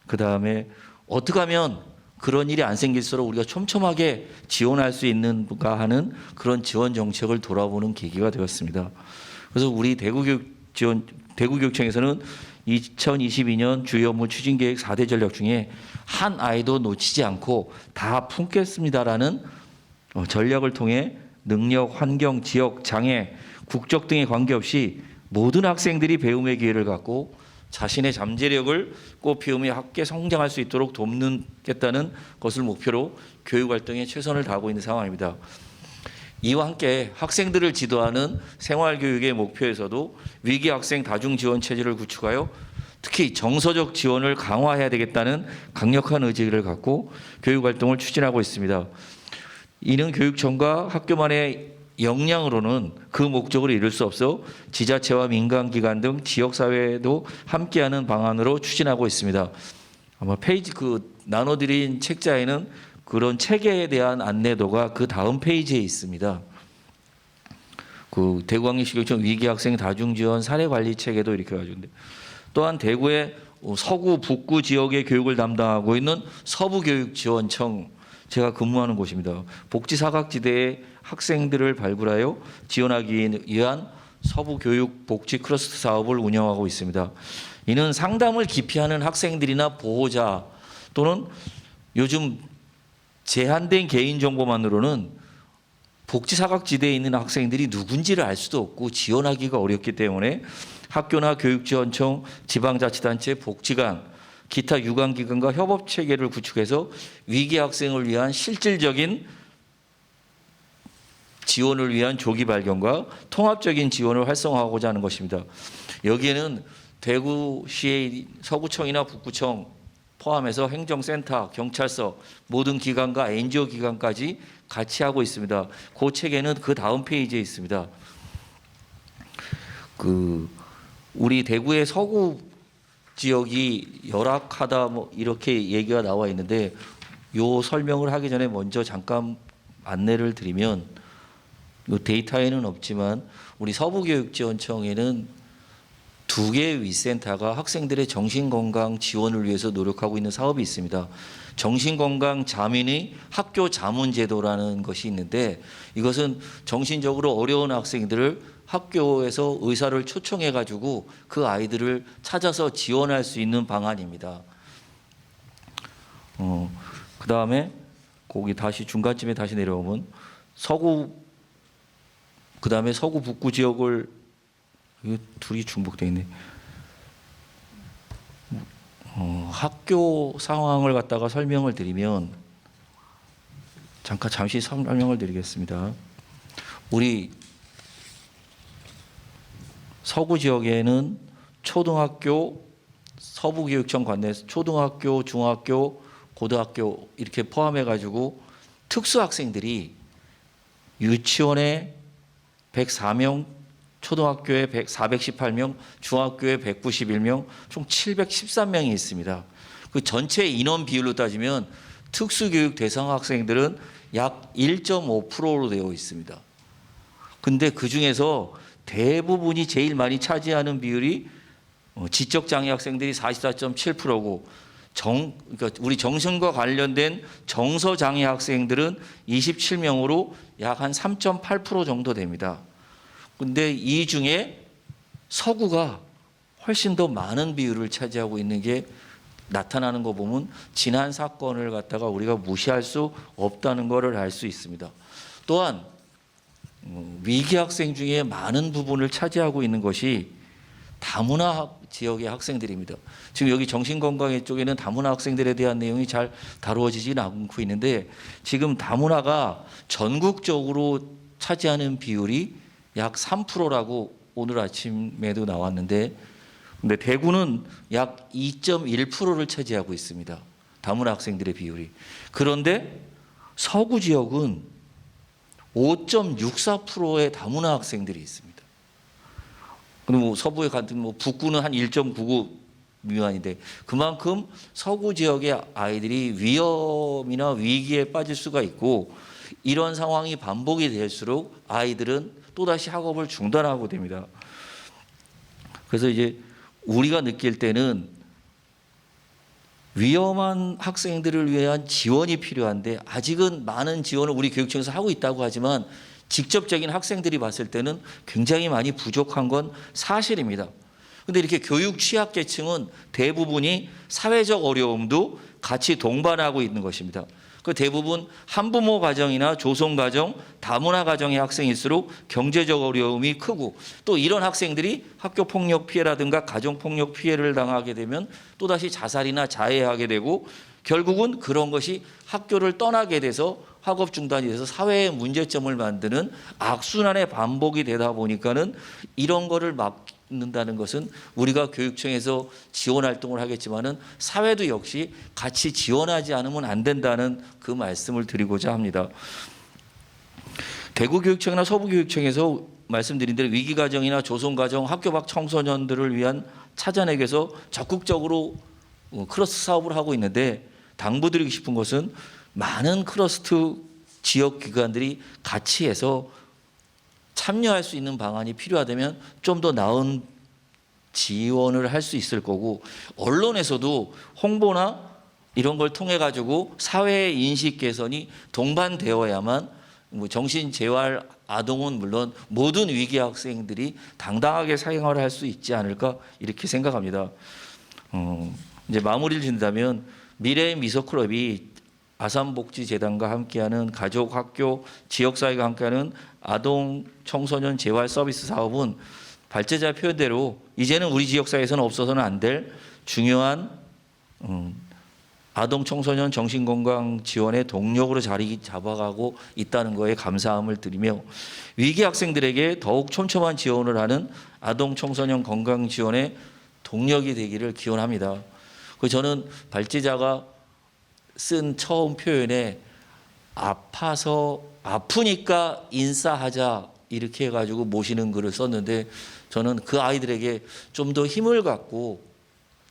그 다음에 어떻게 하면 그런 일이 안 생길수록 우리가 촘촘하게 지원할 수 있는가 하는 그런 지원 정책을 돌아보는 계기가 되었습니다. 그래서 우리 대구교육청에서는 2022년 주요 업무 추진계획 4대 전략 중에 한 아이도 놓치지 않고 다 품겠습니다라는 전략을 통해 능력, 환경, 지역, 장애, 국적 등에 관계없이 모든 학생들이 배움의 기회를 갖고 자신의 잠재력을 꽃피우며 함께 성장할 수 있도록 돕겠다는 것을 목표로 교육 활동에 최선을 다하고 있는 상황입니다. 이와 함께 학생들을 지도하는 생활교육의 목표에서도 위기 학생 다중 지원 체제를 구축하여 특히 정서적 지원을 강화해야 되겠다는 강력한 의지를 갖고 교육 활동을 추진하고 있습니다. 이는 교육청과 학교만의 역량으로는 그 목적을 이룰 수 없어 지자체와 민간기관 등 지역사회도 함께하는 방안으로 추진하고 있습니다. 아마 페이지 나눠드린 책자에는 그런 체계에 대한 안내도가 그 다음 페이지에 있습니다. 대구광역시교육청 위기학생 다중지원 사례관리 체계도 이렇게 가지고인데, 또한 대구의 서구 북구 지역의 교육을 담당하고 있는 서부교육지원청, 제가 근무하는 곳입니다. 복지사각지대의 학생들을 발굴하여 지원하기 위한 서부교육복지 클러스터 사업을 운영하고 있습니다. 이는 상담을 기피하는 학생들이나 보호자 또는 요즘 제한된 개인정보만으로는 복지사각지대에 있는 학생들이 누군지를 알 수도 없고 지원하기가 어렵기 때문에 학교나 교육지원청, 지방자치단체, 복지관, 기타 유관기관과 협업체계를 구축해서 위기 학생을 위한 실질적인 지원을 위한 조기 발견과 통합적인 지원을 활성화하고자 하는 것입니다. 여기에는 대구시의 서구청이나 북구청 포함해서 행정센터, 경찰서, 모든 기관과 NGO 기관까지 같이 하고 있습니다. 그 체계는 그 다음 페이지에 있습니다. 우리 대구의 서구 지역이 열악하다 이렇게 얘기가 나와 있는데, 요 설명을 하기 전에 먼저 잠깐 안내를 드리면, 요 데이터에는 없지만 우리 서부교육지원청에는 2개의 위센터가 학생들의 정신건강 지원을 위해서 노력하고 있는 사업이 있습니다. 정신건강 자민의 학교 자문제도라는 것이 있는데, 이것은 정신적으로 어려운 학생들을 학교에서 의사를 초청해 가지고 그 아이들을 찾아서 지원할 수 있는 방안입니다. 그다음에 거기 다시 중간쯤에 다시 내려오면 그다음에 서구 북구 지역을, 이거 둘이 중복되어 있네. 학교 상황을 갖다가 설명을 드리면, 잠시 설명을 드리겠습니다. 우리 서구 지역에는 초등학교, 서부교육청 관내에서 초등학교, 중학교, 고등학교 이렇게 포함해 가지고 특수학생들이 유치원에 104명, 초등학교에 418명, 중학교에 191명, 총 713명이 있습니다. 그 전체 인원 비율로 따지면 특수교육 대상 학생들은 약 1.5%로 되어 있습니다. 근데 그 중에서 대부분이 제일 많이 차지하는 비율이 지적장애 학생들이 44.7%고, 그러니까 우리 정신과 관련된 정서장애 학생들은 27명으로 약 한 3.8% 정도 됩니다. 근데 이 중에 서구가 훨씬 더 많은 비율을 차지하고 있는 게 나타나는 거 보면 지난 사건을 갖다가 우리가 무시할 수 없다는 것을 알 수 있습니다. 또한 위기 학생 중에 많은 부분을 차지하고 있는 것이 다문화 지역의 학생들입니다. 지금 여기 정신건강 쪽에는 다문화 학생들에 대한 내용이 잘 다루어지지는 않고 있는데, 지금 다문화가 전국적으로 차지하는 비율이 약 3%라고 오늘 아침에도 나왔는데, 근데 대구는 약 2.1%를 차지하고 있습니다. 다문화 학생들의 비율이. 그런데 서구 지역은 5.64%의 다문화 학생들이 있습니다. 그럼 서부에 같은 북구는 한 1.99 미만인데, 그만큼 서구 지역의 아이들이 위험이나 위기에 빠질 수가 있고, 이런 상황이 반복이 될수록 아이들은 또다시 학업을 중단하고 됩니다. 그래서 이제 우리가 느낄 때는 위험한 학생들을 위한 지원이 필요한데, 아직은 많은 지원을 우리 교육청에서 하고 있다고 하지만 직접적인 학생들이 봤을 때는 굉장히 많이 부족한 건 사실입니다. 그런데 이렇게 교육 취약계층은 대부분이 사회적 어려움도 같이 동반하고 있는 것입니다. 그 대부분 한부모 가정이나 조성 가정, 다문화 가정의 학생일수록 경제적 어려움이 크고 또 이런 학생들이 학교 폭력 피해라든가 가정 폭력 피해를 당하게 되면 또다시 자살이나 자해하게 되고 결국은 그런 것이 학교를 떠나게 돼서 학업 중단이 돼서 사회의 문제점을 만드는 악순환의 반복이 되다 보니까는 이런 거를 막는다는 것은 우리가 교육청에서 지원 활동을 하겠지만은 사회도 역시 같이 지원하지 않으면 안 된다는 그 말씀을 드리고자 합니다. 대구교육청이나 서부교육청에서 말씀드린 대로 위기가정이나 조성가정, 학교 밖 청소년들을 위한 찾아내기에서 적극적으로 크러스트 사업을 하고 있는데 당부드리고 싶은 것은 많은 크러스트 지역 기관들이 같이 해서 참여할 수 있는 방안이 필요하다면 좀 더 나은 지원을 할 수 있을 거고 언론에서도 홍보나 이런 걸 통해 가지고 사회의 인식 개선이 동반되어야만 정신재활 아동은 물론 모든 위기 학생들이 당당하게 사생활을 할 수 있지 않을까 이렇게 생각합니다. 이제 마무리를 짓는다면 미래의 미소클럽이 아산복지재단과 함께하는 가족, 학교, 지역사회가 함께하는 아동 청소년 재활 서비스 사업은 발제자의 표현대로 이제는 우리 지역사회에서는 없어서는 안 될 중요한 아동 청소년 정신건강 지원의 동력으로 자리 잡아가고 있다는 거에 감사함을 드리며 위기 학생들에게 더욱 촘촘한 지원을 하는 아동 청소년 건강 지원의 동력이 되기를 기원합니다. 저는 발제자가 쓴 처음 표현에 아프니까 인싸하자 이렇게 해가지고 모시는 글을 썼는데 저는 그 아이들에게 좀 더 힘을 갖고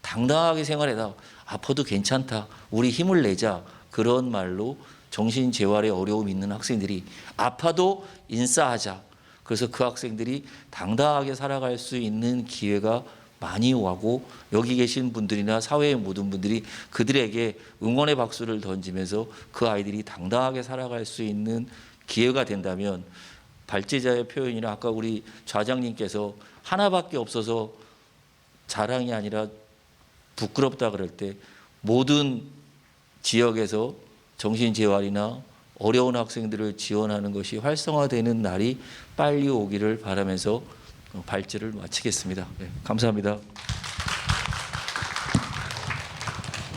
당당하게 생활해라. 아파도 괜찮다. 우리 힘을 내자. 그런 말로 정신재활에 어려움이 있는 학생들이 아파도 인싸하자. 그래서 그 학생들이 당당하게 살아갈 수 있는 기회가 많이 오고 여기 계신 분들이나 사회의 모든 분들이 그들에게 응원의 박수를 던지면서 그 아이들이 당당하게 살아갈 수 있는 기회가 된다면 발제자의 표현이나 아까 우리 좌장님께서 하나밖에 없어서 자랑이 아니라 부끄럽다 그럴 때 모든 지역에서 정신재활이나 어려운 학생들을 지원하는 것이 활성화되는 날이 빨리 오기를 바라면서 발제를 마치겠습니다. 네, 감사합니다.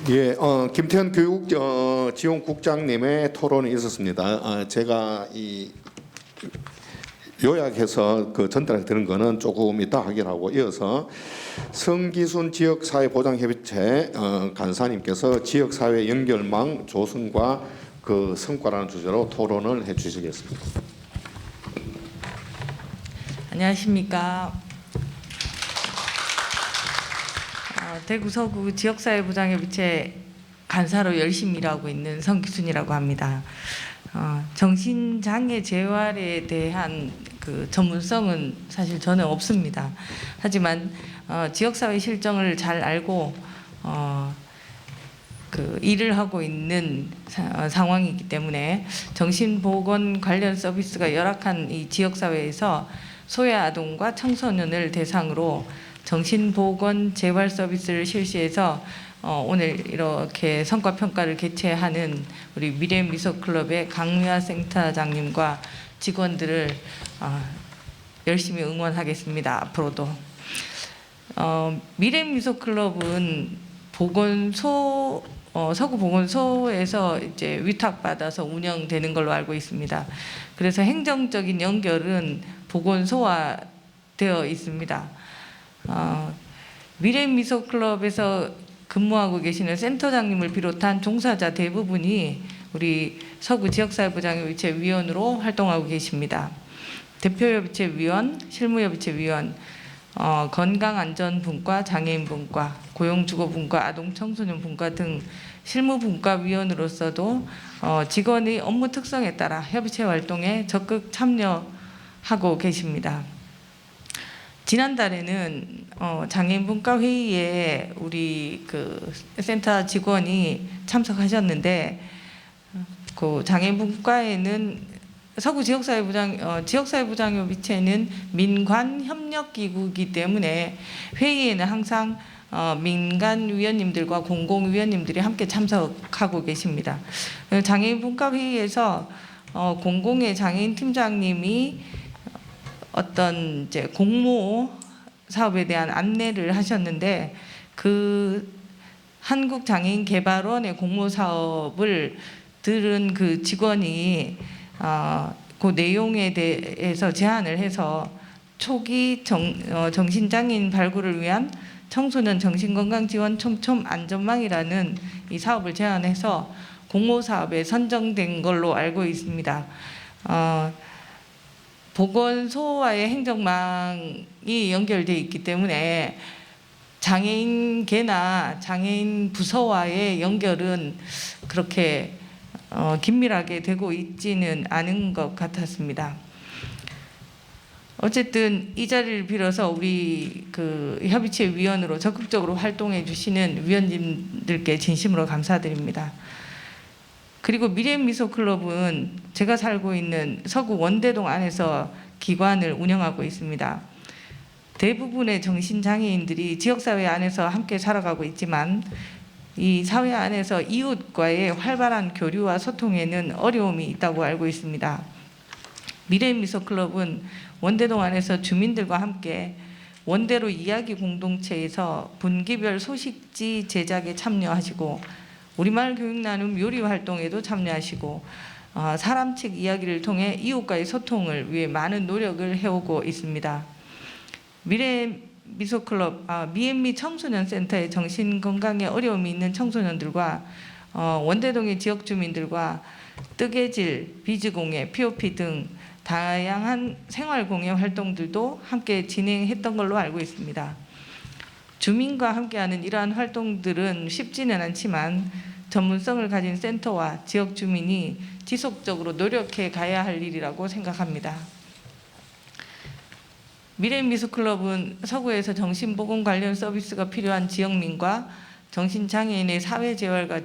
예, 김태현 교육지원국장님의 토론이 있었습니다. 제가 이 요약해서 전달해 드린 거는 조금 이따 하기로 하고 이어서 성기순 지역사회보장협의체 간사님께서 지역사회 연결망 조성과 그 성과라는 주제로 토론을 해 주시겠습니다. 안녕하십니까. 대구 서구 지역사회보장협의체 간사로 열심히 일하고 있는 성기순이라고 합니다. 정신장애 재활에 대한 그 전문성은 사실 저는 없습니다. 하지만 지역사회 실정을 잘 알고 그 일을 하고 있는 상황이기 때문에 정신보건 관련 서비스가 열악한 이 지역사회에서 소외 아동과 청소년을 대상으로 정신보건 재활 서비스를 실시해서 오늘 이렇게 성과평가를 개최하는 우리 미래미소클럽의 강미화 센터장님과 직원들을 열심히 응원하겠습니다. 앞으로도. 미래미소클럽은 서구 보건소에서 이제 위탁받아서 운영되는 걸로 알고 있습니다. 그래서 행정적인 연결은 보건소와 되어 있습니다. 미래미소클럽에서 근무하고 계시는 센터장님을 비롯한 종사자 대부분이 우리 서구 지역사회보장협의체 위원으로 활동하고 계십니다. 대표협의체 위원, 실무협의체 위원, 건강안전분과, 장애인분과, 고용주거분과, 아동청소년분과 등 실무분과위원으로서도 직원의 업무 특성에 따라 협의체 활동에 적극 참여하고 계십니다. 지난달에는 장애인분과 회의에 우리 그 센터 직원이 참석하셨는데 그 장애인분과에는 서구 지역사회보장협의체는 민관 협력기구이기 때문에 회의에는 항상 민간 위원님들과 공공위원님들이 함께 참석하고 계십니다. 장애인 분과회의에서 공공의 장애인 팀장님이 어떤 이제 공모 사업에 대한 안내를 하셨는데 그 한국장애인개발원의 공모 사업을 들은 그 직원이 그 내용에 대해서 제안을 해서 초기 정신장애인 발굴을 위한 청소년 정신건강지원 촘촘 안전망이라는 이 사업을 제안해서 공모 사업에 선정된 걸로 알고 있습니다. 보건소와의 행정망이 연결되어 있기 때문에 장애인계나 장애인 부서와의 연결은 그렇게 긴밀하게 되고 있지는 않은 것 같았습니다. 어쨌든 이 자리를 빌어서 우리 그 협의체 위원으로 적극적으로 활동해 주시는 위원님들께 진심으로 감사드립니다. 그리고 미래미소클럽은 제가 살고 있는 서구 원대동 안에서 기관을 운영하고 있습니다. 대부분의 정신장애인들이 지역사회 안에서 함께 살아가고 있지만 이 사회 안에서 이웃과의 활발한 교류와 소통에는 어려움이 있다고 알고 있습니다. 미래미소클럽은 원대동 안에서 주민들과 함께 원대로 이야기 공동체에서 분기별 소식지 제작에 참여하시고 우리말 교육 나눔 요리 활동에도 참여하시고 사람책 이야기를 통해 이웃과의 소통을 위해 많은 노력을 해오고 있습니다. 미래미소클럽 미앤미 청소년센터의 정신건강에 어려움이 있는 청소년들과 원대동의 지역 주민들과 뜨개질, 비즈공예, POP 등 다양한 생활공예 활동들도 함께 진행했던 걸로 알고 있습니다. 주민과 함께하는 이러한 활동들은 쉽지는 않지만 전문성을 가진 센터와 지역 주민이 지속적으로 노력해 가야 할 일이라고 생각합니다. 미래미소클럽은 서구에서 정신보건 관련 서비스가 필요한 지역민과 정신장애인의 사회재활과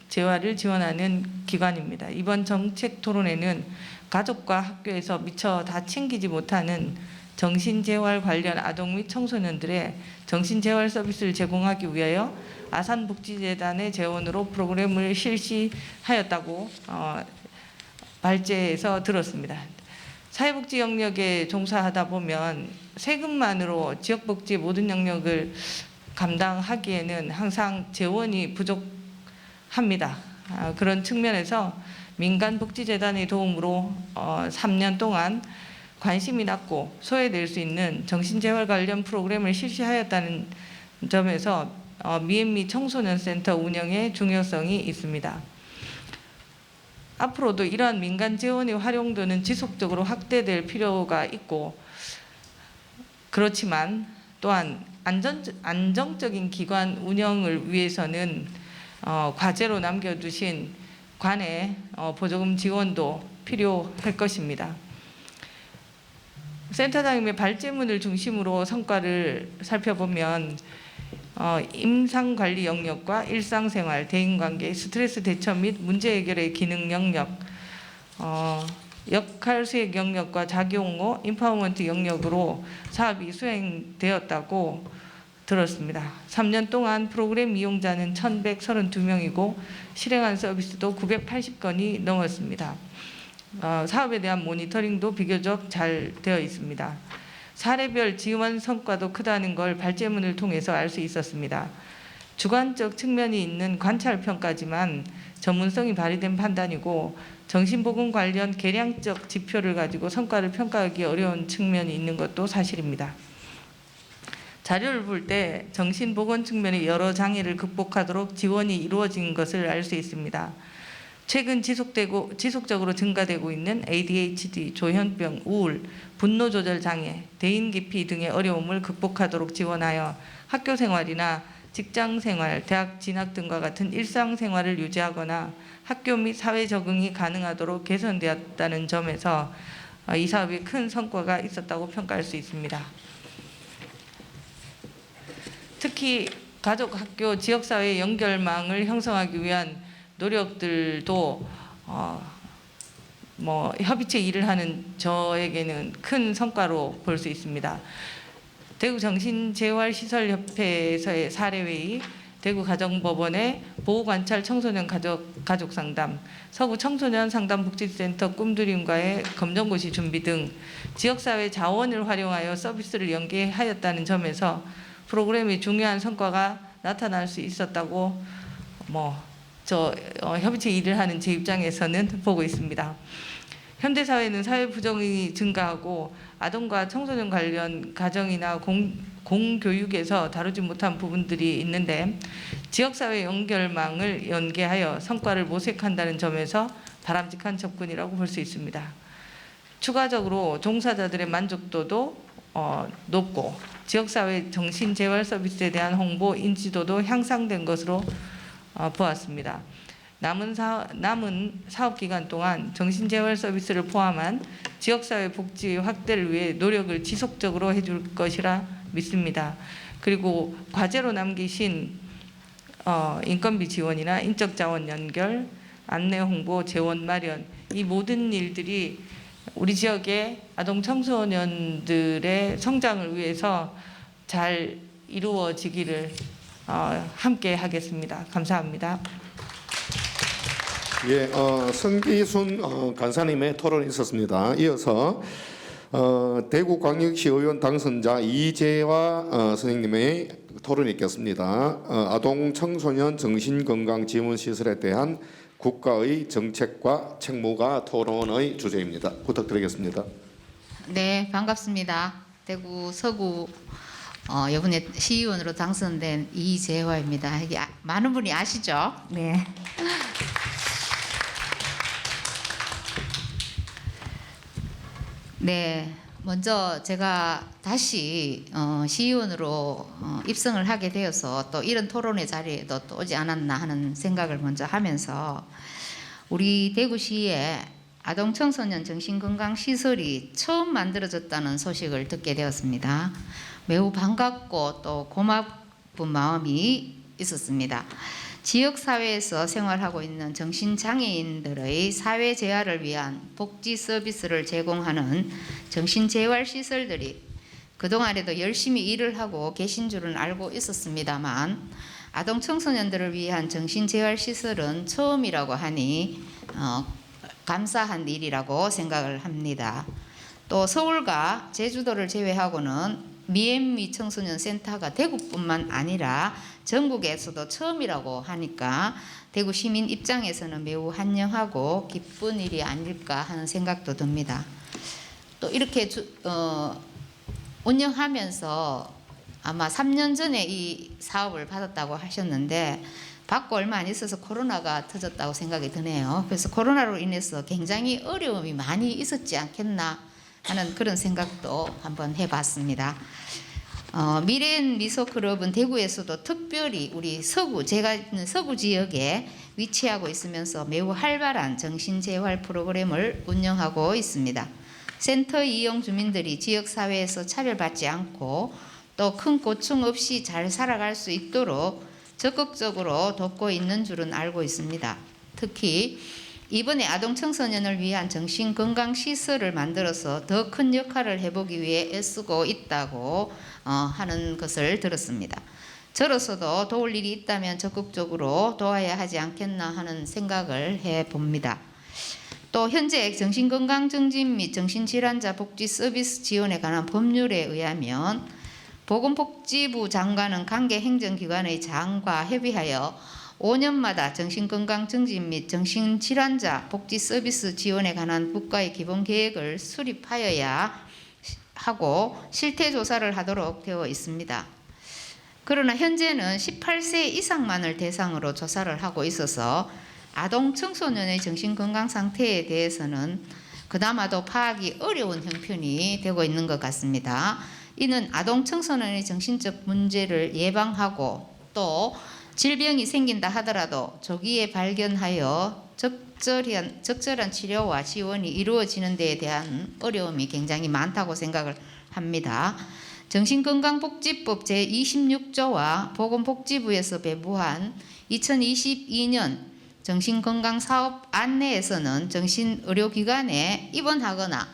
재활을 지원하는 기관입니다. 이번 정책 토론회는 가족과 학교에서 미처 다 챙기지 못하는 정신재활 관련 아동 및 청소년들의 정신재활 서비스를 제공하기 위하여 아산복지재단의 재원으로 프로그램을 실시하였다고 발제에서 들었습니다. 사회복지 영역에 종사하다 보면 세금만으로 지역복지의 모든 영역을 감당하기에는 항상 재원이 부족합니다. 그런 측면에서 민간복지재단의 도움으로 3년 동안 관심이 낮고 소외될 수 있는 정신재활 관련 프로그램을 실시하였다는 점에서 미앤미 청소년센터 운영의 중요성이 있습니다. 앞으로도 이러한 민간 재원의 활용도는 지속적으로 확대될 필요가 있고 그렇지만 또한 안정적인 기관 운영을 위해서는 과제로 남겨두신 관의 보조금 지원도 필요할 것입니다. 센터장님의 발제문을 중심으로 성과를 살펴보면 임상관리 영역과 일상생활, 대인관계, 스트레스 대처 및 문제 해결의 기능 영역, 역할 수행 영역과 자기옹호, 인파워먼트 영역으로 사업이 수행되었다고 들었습니다. 3년 동안 프로그램 이용자는 1,132명이고 실행한 서비스도 980건이 넘었습니다. 사업에 대한 모니터링도 비교적 잘 되어 있습니다. 사례별 지원 성과도 크다는 걸 발제문을 통해서 알 수 있었습니다. 주관적 측면이 있는 관찰평가지만 전문성이 발휘된 판단이고 정신보건 관련 계량적 지표를 가지고 성과를 평가하기 어려운 측면이 있는 것도 사실입니다. 자료를 볼 때 정신보건 측면의 여러 장애를 극복하도록 지원이 이루어진 것을 알 수 있습니다. 최근 지속적으로 증가되고 있는 ADHD, 조현병, 우울, 분노조절 장애, 대인기피 등의 어려움을 극복하도록 지원하여 학교 생활이나 직장 생활, 대학 진학 등과 같은 일상생활을 유지하거나 학교 및 사회 적응이 가능하도록 개선되었다는 점에서 이 사업이 큰 성과가 있었다고 평가할 수 있습니다. 특히 가족, 학교, 지역사회 연결망을 형성하기 위한 노력들도 협의체 일을 하는 저에게는 큰 성과로 볼 수 있습니다. 대구정신재활시설협회에서의 사례회의, 대구가정법원의 보호관찰 청소년 가족상담, 서구 청소년 상담복지센터 꿈드림과의 검정고시 준비 등 지역사회 자원을 활용하여 서비스를 연계하였다는 점에서 프로그램이 중요한 성과가 나타날 수 있었다고 협의체 일을 하는 제 입장에서는 보고 있습니다. 현대사회는 사회 부정이 증가하고 아동과 청소년 관련 가정이나 공교육에서 다루지 못한 부분들이 있는데 지역사회 연결망을 연계하여 성과를 모색한다는 점에서 바람직한 접근이라고 볼 수 있습니다. 추가적으로 종사자들의 만족도도 높고 지역사회 정신재활 서비스에 대한 홍보 인지도도 향상된 것으로 보았습니다. 남은 사업 기간 동안 정신재활 서비스를 포함한 지역사회 복지 확대를 위해 노력을 지속적으로 해줄 것이라 믿습니다. 그리고 과제로 남기신 인건비 지원이나 인적 자원 연결, 안내 홍보, 재원 마련, 이 모든 일들이 우리 지역의 아동 청소년들의 성장을 위해서 잘 이루어지기를 함께 하겠습니다. 감사합니다. 예, 성기순 간사님의 토론이 있었습니다. 이어서 대구광역시 의원 당선자 이재화 선생님의 토론이 있겠습니다. 아동 청소년 정신건강지원시설에 대한 국가의 정책과 책무가 토론의 주제입니다. 부탁드리겠습니다. 네, 반갑습니다. 대구 서구 이번에 시의원으로 당선된 이재화입니다. 이게 많은 분이 아시죠? 네. 네, 먼저 제가 다시 시의원으로 입성을 하게 되어서 또 이런 토론의 자리에도 또 오지 않았나 하는 생각을 먼저 하면서 우리 대구시에 아동 청소년 정신건강시설이 처음 만들어졌다는 소식을 듣게 되었습니다. 매우 반갑고 또 고마운 마음이 있었습니다. 지역사회에서 생활하고 있는 정신장애인들의 사회재활을 위한 복지 서비스를 제공하는 정신재활시설들이 그동안에도 열심히 일을 하고 계신 줄은 알고 있었습니다만 아동 청소년들을 위한 정신재활시설은 처음이라고 하니 감사한 일이라고 생각을 합니다. 또 서울과 제주도를 제외하고는 미앤미 청소년 센터가 대구뿐만 아니라 전국에서도 처음이라고 하니까 대구 시민 입장에서는 매우 환영하고 기쁜 일이 아닐까 하는 생각도 듭니다. 또 이렇게 운영하면서 아마 3년 전에 이 사업을 받았다고 하셨는데 받고 얼마 안 있어서 코로나가 터졌다고 생각이 드네요. 그래서 코로나로 인해서 굉장히 어려움이 많이 있었지 않겠나 하는 그런 생각도 한번 해봤습니다. 미래엔 미소클럽은 대구에서도 특별히 우리 서구, 제가 있는 서구 지역에 위치하고 있으면서 매우 활발한 정신재활 프로그램을 운영하고 있습니다. 센터 이용 주민들이 지역사회에서 차별받지 않고 또 큰 고충 없이 잘 살아갈 수 있도록 적극적으로 돕고 있는 줄은 알고 있습니다. 특히 이번에 아동 청소년을 위한 정신건강시설을 만들어서 더 큰 역할을 해보기 위해 애쓰고 있다고 하는 것을 들었습니다. 저로서도 도울 일이 있다면 적극적으로 도와야 하지 않겠나 하는 생각을 해봅니다. 또 현재 정신건강증진 및 정신질환자 복지 서비스 지원에 관한 법률에 의하면 보건복지부 장관은 관계 행정기관의 장과 협의하여 5년마다 정신건강 증진 및 정신질환자 복지 서비스 지원에 관한 국가의 기본계획을 수립하여야 하고 실태조사를 하도록 되어 있습니다. 그러나 현재는 18세 이상만을 대상으로 조사를 하고 있어서 아동 청소년의 정신건강 상태에 대해서는 그나마도 파악이 어려운 형편이 되고 있는 것 같습니다. 이는 아동 청소년의 정신적 문제를 예방하고 또 질병이 생긴다 하더라도 조기에 발견하여 적절한 치료와 지원이 이루어지는 데에 대한 어려움이 굉장히 많다고 생각을 합니다. 정신건강복지법 제26조와 보건복지부에서 배부한 2022년 정신건강사업 안내에서는 정신의료기관에 입원하거나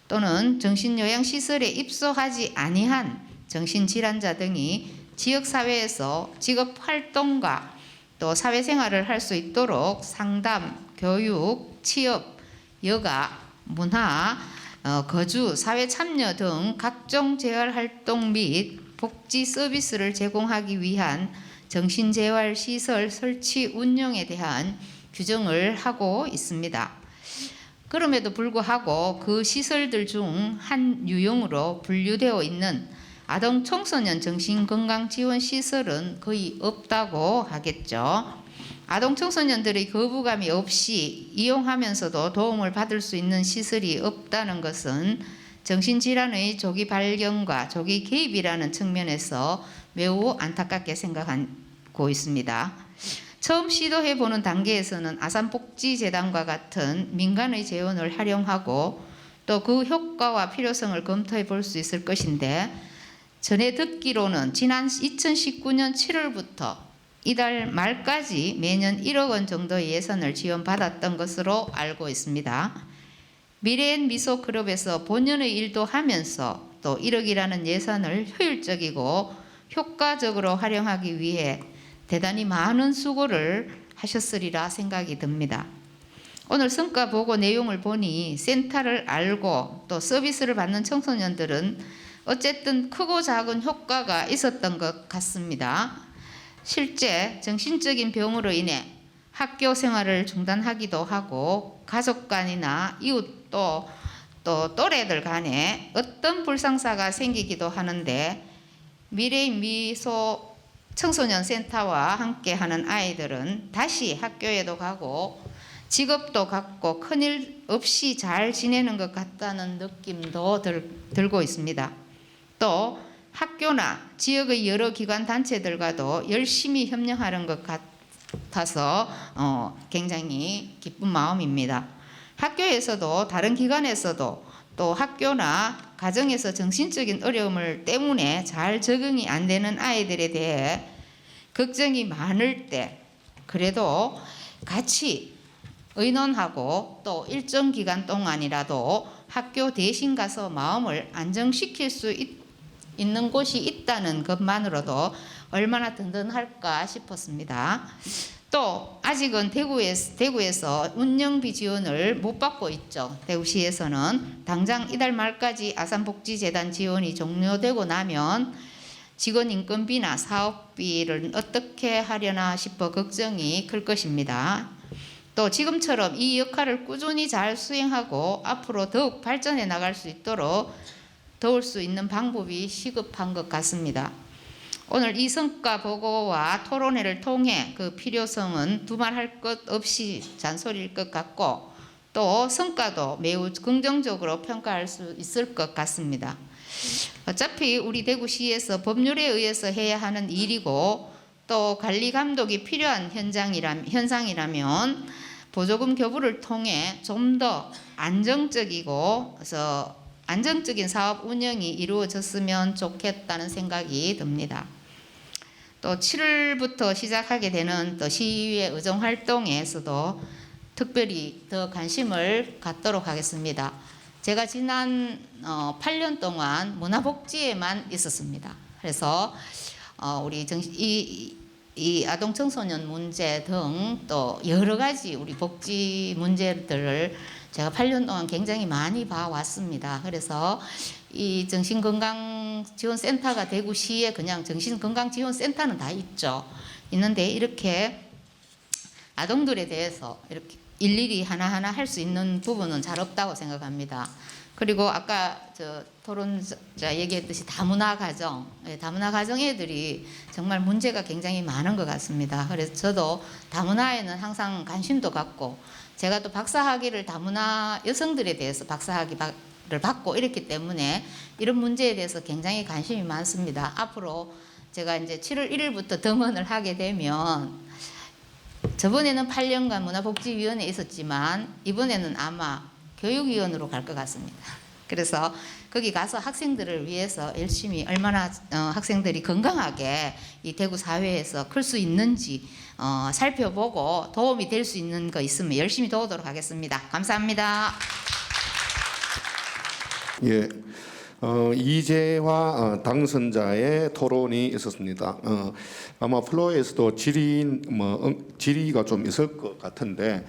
또는 정신요양시설에 입소하지 아니한 정신질환자 등이 지역사회에서 직업활동과 또 사회생활을 할 수 있도록 상담, 교육, 취업, 여가, 문화, 거주, 사회참여 등 각종 재활활동 및 복지 서비스를 제공하기 위한 정신재활시설 설치 운영에 대한 규정을 하고 있습니다. 그럼에도 불구하고 그 시설들 중 한 유형으로 분류되어 있는 아동 청소년 정신건강지원시설은 거의 없다고 하겠죠. 아동 청소년들의 거부감이 없이 이용하면서도 도움을 받을 수 있는 시설이 없다는 것은 정신질환의 조기 발견과 조기 개입이라는 측면에서 매우 안타깝게 생각하고 있습니다. 처음 시도해보는 단계에서는 아산복지재단과 같은 민간의 재원을 활용하고 또 그 효과와 필요성을 검토해 볼 수 있을 것인데, 전에 듣기로는 지난 2019년 7월부터 이달 말까지 매년 1억 원 정도의 예산을 지원받았던 것으로 알고 있습니다. 미래앤미소클럽에서 본연의 일도 하면서 또 1억이라는 예산을 효율적이고 효과적으로 활용하기 위해 대단히 많은 수고를 하셨으리라 생각이 듭니다. 오늘 성과 보고 내용을 보니 센터를 알고 또 서비스를 받는 청소년들은 어쨌든 크고 작은 효과가 있었던 것 같습니다. 실제 정신적인 병으로 인해 학교 생활을 중단하기도 하고 가족 간이나 이웃 또 또래들 간에 어떤 불상사가 생기기도 하는데, 미래의 미소 청소년 센터와 함께 하는 아이들은 다시 학교에도 가고 직업도 갖고 큰일 없이 잘 지내는 것 같다는 느낌도 들고 있습니다. 또 학교나 지역의 여러 기관 단체들과도 열심히 협력하는 것 같아서 굉장히 기쁜 마음입니다. 학교에서도 다른 기관에서도 또 학교나 가정에서 정신적인 어려움을 때문에 잘 적응이 안 되는 아이들에 대해 걱정이 많을 때 그래도 같이 의논하고 또 일정 기간 동안이라도 학교 대신 가서 마음을 안정시킬 수 있는 곳이 있다는 것만으로도 얼마나 든든할까 싶었습니다. 또 아직은 대구에서 운영비 지원을 못 받고 있죠. 대구시에서는 당장 이달 말까지 아산복지재단 지원이 종료되고 나면 직원 인건비나 사업비를 어떻게 하려나 싶어 걱정이 클 것입니다. 또 지금처럼 이 역할을 꾸준히 잘 수행하고 앞으로 더욱 발전해 나갈 수 있도록 도울 수 있는 방법이 시급한 것 같습니다. 오늘 이 성과 보고와 토론회를 통해 그 필요성은 두말할 것 없이 잔소리일 것 같고 또 성과도 매우 긍정적으로 평가할 수 있을 것 같습니다. 어차피 우리 대구시에서 법률에 의해서 해야 하는 일이고 또 관리 감독이 필요한 현상이라면 보조금 교부를 통해 좀 더 안정적이고 그래서 안정적인 사업 운영이 이루어졌으면 좋겠다는 생각이 듭니다. 또 7월부터 시작하게 되는 또 시의회 의정 활동에서도 특별히 더 관심을 갖도록 하겠습니다. 제가 지난 8년 동안 문화복지에만 있었습니다. 그래서 우리 이 아동 청소년 문제 등 또 여러 가지 우리 복지 문제들을 제가 8년 동안 굉장히 많이 봐왔습니다. 그래서 이 정신건강지원센터가 대구시에 그냥 정신건강지원센터는 다 있죠. 있는데 이렇게 아동들에 대해서 이렇게 일일이 하나하나 할 수 있는 부분은 잘 없다고 생각합니다. 그리고 아까 토론자 얘기했듯이 다문화 가정, 다문화 가정 애들이 정말 문제가 굉장히 많은 것 같습니다. 그래서 저도 다문화에는 항상 관심도 갖고 제가 또 박사학위를 다문화 여성들에 대해서 박사학위를 받고 이랬기 때문에 이런 문제에 대해서 굉장히 관심이 많습니다. 앞으로 제가 이제 7월 1일부터 등원을 하게 되면 저번에는 8년간 문화복지위원회에 있었지만 이번에는 아마 교육위원으로 갈 것 같습니다. 그래서 거기 가서 학생들을 위해서 열심히 얼마나 학생들이 건강하게 이 대구 사회에서 클 수 있는지 살펴보고 도움이 될 수 있는 거 있으면 열심히 도우도록 하겠습니다. 감사합니다. 예, 이재화 당선자의 토론이 있었습니다. 아마 플로어에서도 질의가 좀 있을 것 같은데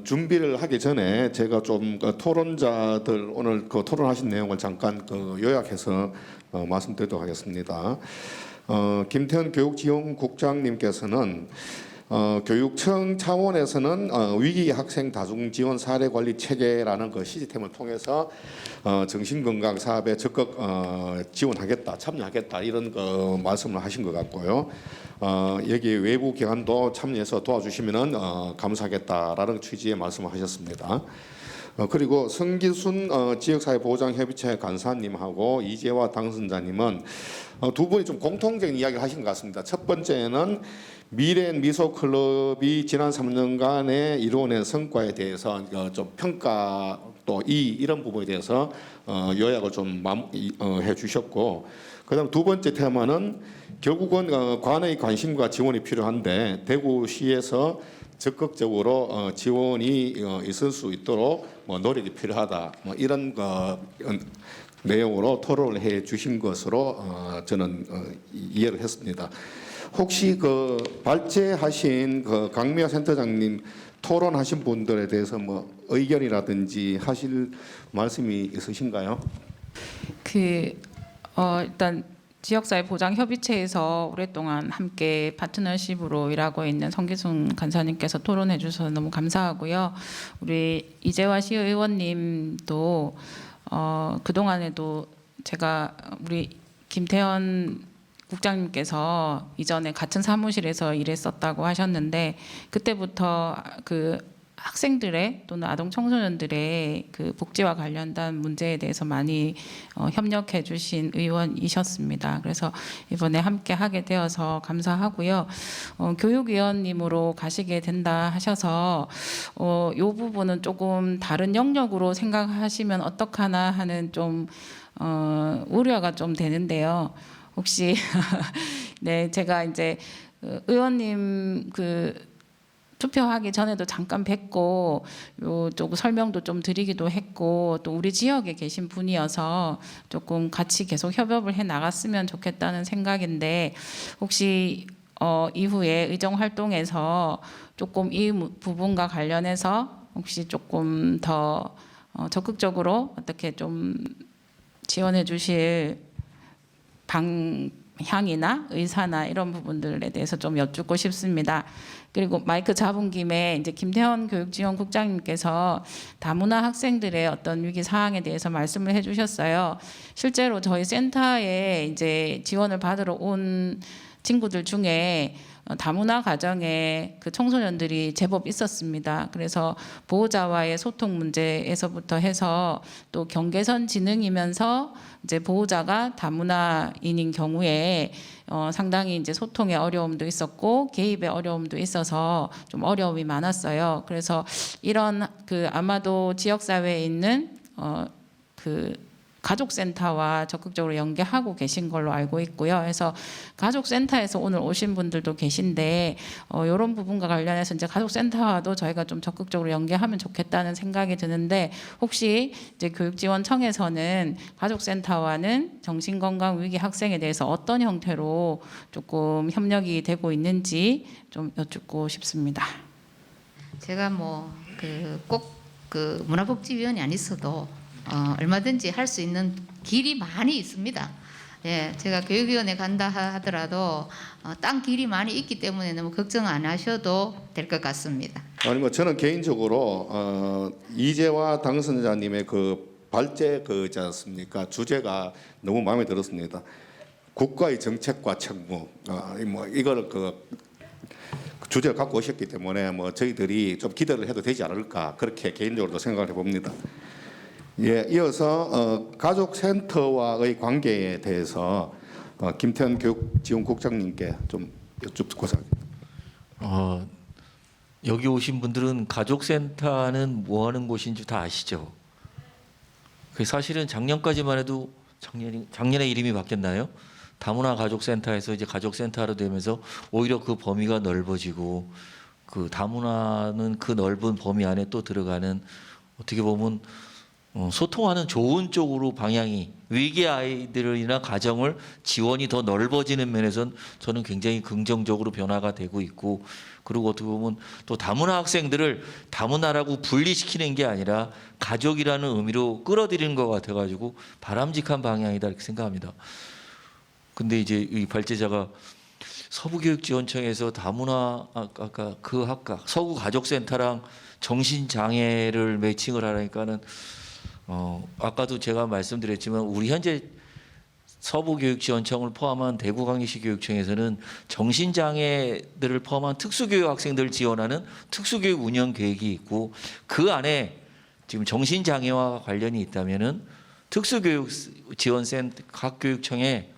준비를 하기 전에 제가 좀 토론자들 오늘 토론하신 내용을 잠깐 요약해서 말씀드리도록 하겠습니다. 김태현 교육지원국장님께서는 교육청 차원에서는 위기 학생 다중 지원 사례 관리 체계라는 그 시스템을 통해서 정신건강 사업에 적극 지원하겠다, 참여하겠다 이런 말씀을 하신 것 같고요. 여기 외부 기관도 참여해서 도와주시면은 감사하겠다라는 취지의 말씀을 하셨습니다. 그리고 성기순 지역사회보장협의체 간사님하고 이재화 당선자님은 두 분이 좀 공통적인 이야기를 하신 것 같습니다. 첫 번째는 미래엔 미소클럽이 지난 3년간의 이루어낸 성과에 대해서 좀 평가 또 이런 부분에 대해서 요약을 좀 해주셨고, 그다음 두 번째 테마는 결국은 관의 관심과 지원이 필요한데 대구시에서 적극적으로 지원이 있을 수 있도록 노력이 필요하다. 이런 내용으로 토론을 해 주신 것으로 저는 이해를 했습니다. 혹시 발제하신 강미화 센터장님 토론하신 분들에 대해서 의견이라든지 하실 말씀이 있으신가요? 일단 지역사회보장협의체에서 오랫동안 함께 파트너십으로 일하고 있는 성기순 간사님께서 토론해 주셔서 너무 감사하고요. 우리 이재화 시의원님도 그동안에도 제가 우리 김태현 국장님께서 이전에 같은 사무실에서 일했었다고 하셨는데 그때부터 학생들의 또는 아동 청소년들의 복지와 관련된 문제에 대해서 많이 협력해 주신 의원이셨습니다. 그래서 이번에 함께 하게 되어서 감사하고요. 교육위원님으로 가시게 된다 하셔서 이 부분은 조금 다른 영역으로 생각하시면 어떡하나 하는 좀 우려가 좀 되는데요. 혹시 네, 제가 이제 의원님 투표하기 전에도 잠깐 뵙고 조금 설명도 좀 드리기도 했고 또 우리 지역에 계신 분이어서 조금 같이 계속 협업을 해 나갔으면 좋겠다는 생각인데 혹시 이후에 의정 활동에서 조금 이 부분과 관련해서 혹시 조금 더 적극적으로 어떻게 좀 지원해 주실 방향이나 의사나 이런 부분들에 대해서 좀 여쭙고 싶습니다. 그리고 마이크 잡은 김에 이제 김태현 교육지원국장님께서 다문화 학생들의 어떤 위기 사항에 대해서 말씀을 해주셨어요. 실제로 저희 센터에 이제 지원을 받으러 온 친구들 중에 다문화 가정에 청소년들이 제법 있었습니다. 그래서 보호자와의 소통 문제에서부터 해서 또 경계선 지능이면서 이제 보호자가 다문화인인 경우에 상당히 이제 소통에 어려움도 있었고 개입에 어려움도 있어서 좀 어려움이 많았어요. 그래서 이런 아마도 지역 사회에 있는 가족센터와 적극적으로 연계하고 계신 걸로 알고 있고요. 그래서 가족센터에서 오늘 오신 분들도 계신데 이런 부분과 관련해서 이제 가족센터와도 저희가 좀 적극적으로 연계하면 좋겠다는 생각이 드는데 혹시 이제 교육지원청에서는 가족센터와는 정신건강 위기 학생에 대해서 어떤 형태로 조금 협력이 되고 있는지 좀 여쭙고 싶습니다. 제가 꼭 문화복지위원이 안 있어도 얼마든지 할 수 있는 길이 많이 있습니다. 예, 제가 교육위원회 간다 하더라도 땅 길이 많이 있기 때문에 너무 걱정 안 하셔도 될 것 같습니다. 아니 저는 개인적으로 이재화 당선자님의 발제 있지 않습니까? 주제가 너무 마음에 들었습니다. 국가의 정책과 책무 이걸 주제를 갖고 오셨기 때문에 저희들이 좀 기대를 해도 되지 않을까 그렇게 개인적으로도 생각을 해봅니다. 예, 이어서 가족센터와의 관계에 대해서 김태현 교육지원국장님께 좀 여쭙고자 합니다. 여기 오신 분들은 가족센터는 뭐 하는 곳인지 다 아시죠? 사실은 작년까지만 해도 작년에 이름이 바뀌었나요? 다문화 가족센터에서 이제 가족센터로 되면서 오히려 그 범위가 넓어지고 다문화는 그 넓은 범위 안에 또 들어가는 어떻게 보면 소통하는 좋은 쪽으로 방향이 위기 아이들이나 가정을 지원이 더 넓어지는 면에선 저는 굉장히 긍정적으로 변화가 되고 있고 그리고 어떻게 보면 또 다문화 학생들을 다문화라고 분리시키는 게 아니라 가족이라는 의미로 끌어들이는 것 같아가지고 바람직한 방향이다 이렇게 생각합니다. 근데 이제 이 발제자가 서부교육지원청에서 다문화 아까 그 학과 서구가족센터랑 정신장애를 매칭을 하라니까는 아까도 제가 말씀드렸지만 우리 현재 서부교육지원청을 포함한 대구광역시 교육청에서는 정신장애들을 포함한 특수교육 학생들을 지원하는 특수교육 운영 계획이 있고 그 안에 지금 정신장애와 관련이 있다면은 특수교육지원센터 각 교육청에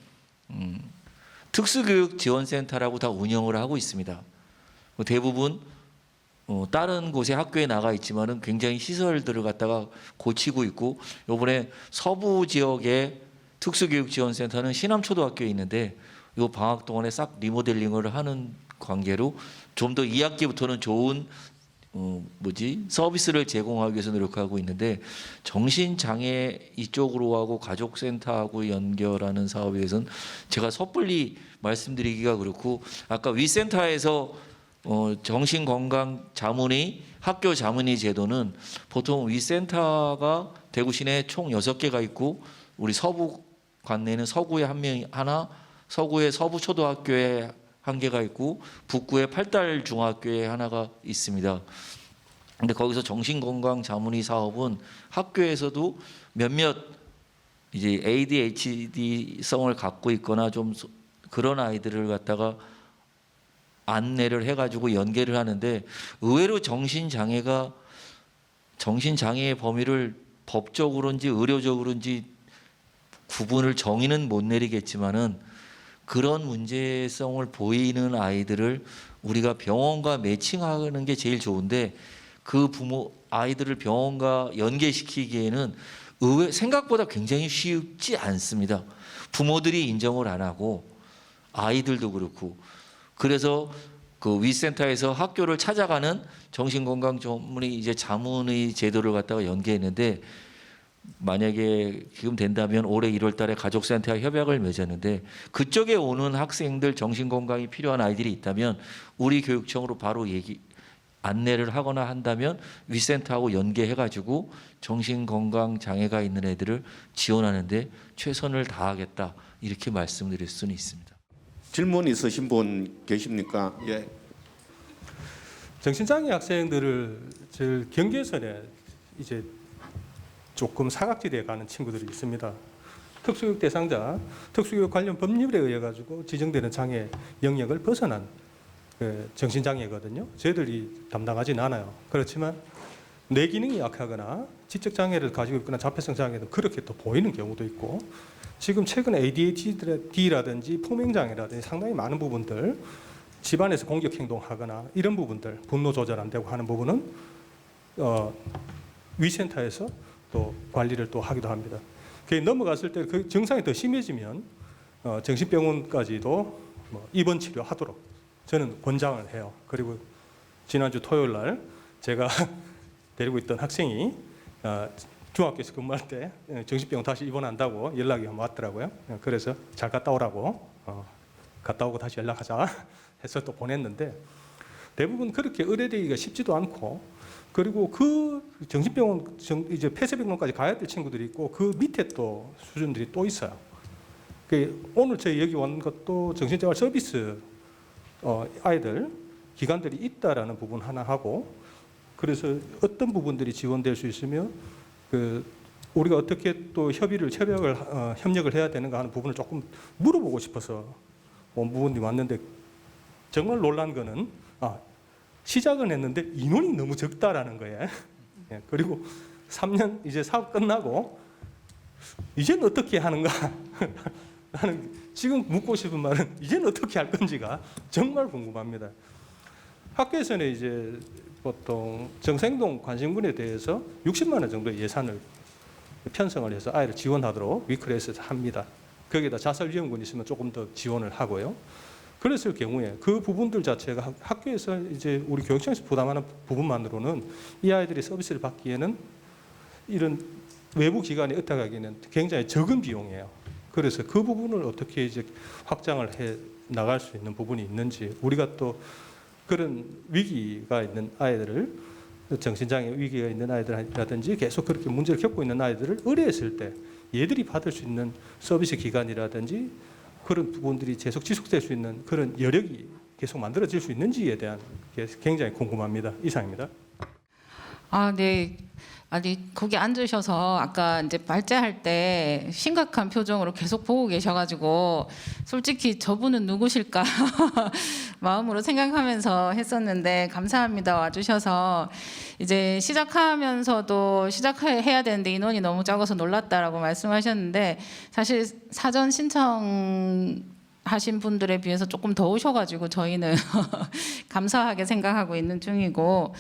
특수교육지원센터라고 다 운영을 하고 있습니다. 대부분 다른 곳에 학교에 나가 있지만은 굉장히 시설들을 갖다가 고치고 있고 이번에 서부 지역의 특수교육지원센터는 신암초등학교에 있는데 이 방학 동안에 싹 리모델링을 하는 관계로 좀 더 2학기부터는 좋은 서비스를 제공하기 위해서 노력하고 있는데 정신장애 이쪽으로 하고 가족센터하고 연결하는 사업에 대해서는 제가 섣불리 말씀드리기가 그렇고 아까 위센터에서 정신건강 자문의 학교 자문의 제도는 보통 위센터가 대구 시내에 총 6개가 있고 우리 서부 관내는 서구에 한 명이 하나, 서구의 서부초등학교에 1개가 있고 북구의 팔달중학교에 하나가 있습니다. 근데 거기서 정신건강 자문의 사업은 학교에서도 몇몇 이제 ADHD성을 갖고 있거나 좀 그런 아이들을 갖다가 안내를 해가지고 연계를 하는데 의외로 정신장애의 범위를 법적으로인지 의료적으로인지 구분을 정의는 못 내리겠지만은 그런 문제성을 보이는 아이들을 우리가 병원과 매칭하는 게 제일 좋은데 그 아이들을 병원과 연계시키기에는 생각보다 굉장히 쉽지 않습니다. 부모들이 인정을 안 하고 아이들도 그렇고 그래서 그 위센터에서 학교를 찾아가는 정신건강 전문의 이제 자문의 제도를 갖다가 연계했는데 만약에 지금 된다면 올해 1월 달에 가족센터와 협약을 맺었는데 그쪽에 오는 학생들 정신건강이 필요한 아이들이 있다면 우리 교육청으로 바로 안내를 하거나 한다면 위센터하고 연계해가지고 정신건강 장애가 있는 애들을 지원하는데 최선을 다하겠다 이렇게 말씀드릴 수는 있습니다. 질문 있으신 분 계십니까? 예. 정신장애 학생들을 제일 경계선에 이제 조금 사각지대에 가는 친구들이 있습니다. 특수교육 대상자, 특수교육 관련 법률에 의해 가지고 지정되는 장애 영역을 벗어난 정신장애거든요. 저희들이 담당하지는 않아요. 그렇지만 뇌 기능이 약하거나 지적 장애를 가지고 있거나 자폐성 장애도 그렇게 또 보이는 경우도 있고 지금 최근에 ADHD라든지 포명장애라든지 상당히 많은 부분들 집안에서 공격 행동하거나 이런 부분들 분노 조절 안 되고 하는 부분은 위센터에서 또 관리를 또 하기도 합니다. 그게 넘어갔을 때 그 증상이 더 심해지면 정신병원까지도 입원 치료하도록 저는 권장을 해요. 그리고 지난주 토요일 날 제가 데리고 있던 학생이 중학교에서 근무할 때 정신병원 다시 입원한다고 연락이 왔더라고요. 그래서 잘 갔다 오라고 갔다 오고 다시 연락하자 해서 또 보냈는데 대부분 그렇게 의뢰되기가 쉽지도 않고 그리고 그 정신병원 이제 폐쇄병원까지 가야 될 친구들이 있고 그 밑에 또 수준들이 또 있어요. 오늘 저희 여기 온 것도 정신재활 서비스 아이들 기관들이 있다라는 부분 하나 하고 그래서 어떤 부분들이 지원될 수 있으며 우리가 어떻게 또 협력을 해야 되는가 하는 부분을 조금 물어보고 싶어서 온 부분이 왔는데 정말 놀란 거는 시작은 했는데 인원이 너무 적다라는 거예요. 그리고 3년 이제 사업 끝나고 이제는 어떻게 하는가 나는 지금 묻고 싶은 말은 이제는 어떻게 할 건지가 정말 궁금합니다. 학교에서는 이제 보통 정생동 관심군에 대해서 60만 원 정도의 예산을 편성을 해서 아이를 지원하도록 위크레스에서 합니다. 거기에다 자살위험군 있으면 조금 더 지원을 하고요. 그랬을 경우에 그 부분들 자체가 학교에서 이제 우리 교육청에서 부담하는 부분만으로는 이 아이들이 서비스를 받기에는 이런 외부 기관에 의탁하기는 굉장히 적은 비용이에요. 그래서 그 부분을 어떻게 이제 확장을 해 나갈 수 있는 부분이 있는지, 우리가 또 그런 위기가 있는 아이들을, 정신장애 위기가 있는 아이들이라든지 계속 그렇게 문제를 겪고 있는 아이들을 의뢰했을 때 얘들이 받을 수 있는 서비스 기간이라든지 그런 부분들이 계속 지속될 수 있는 그런 여력이 계속 만들어질 수 있는지에 대한 게 굉장히 궁금합니다. 이상입니다. 네. 아니 거기 앉으셔서 아까 이제 발제할 때 심각한 표정으로 계속 보고 계셔가지고 솔직히 저분은 누구실까 마음으로 생각하면서 했었는데, 감사합니다. 와주셔서 이제 시작하면서도 시작해야 되는데 인원이 너무 적어서 놀랐다라고 말씀하셨는데, 사실 사전 신청 하신 분들에 비해서 조금 더 오셔가지고 저희는 감사하게 생각하고 있는 중이고,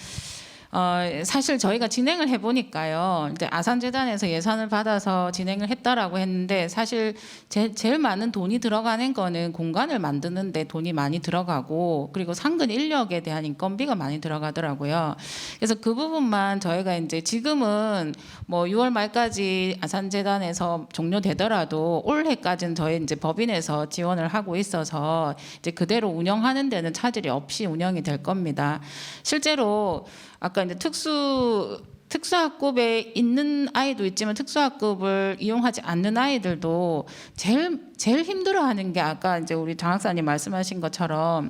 사실 저희가 진행을 해보니까요, 이제 아산재단에서 예산을 받아서 진행을 했다라고 했는데, 사실 제일 많은 돈이 들어가는 거는 공간을 만드는데 돈이 많이 들어가고, 그리고 상근 인력에 대한 인건비가 많이 들어가더라고요. 그래서 그 부분만 저희가 이제 지금은 뭐 6월 말까지 아산재단에서 종료되더라도 올해까지는 저희 이제 법인에서 지원을 하고 있어서 이제 그대로 운영하는 데는 차질이 없이 운영이 될 겁니다. 실제로 아까 이제 특수학급에 있는 아이도 있지만 특수학급을 이용하지 않는 아이들도 제일 힘들어하는 게, 아까 이제 우리 장 학사님 말씀하신 것처럼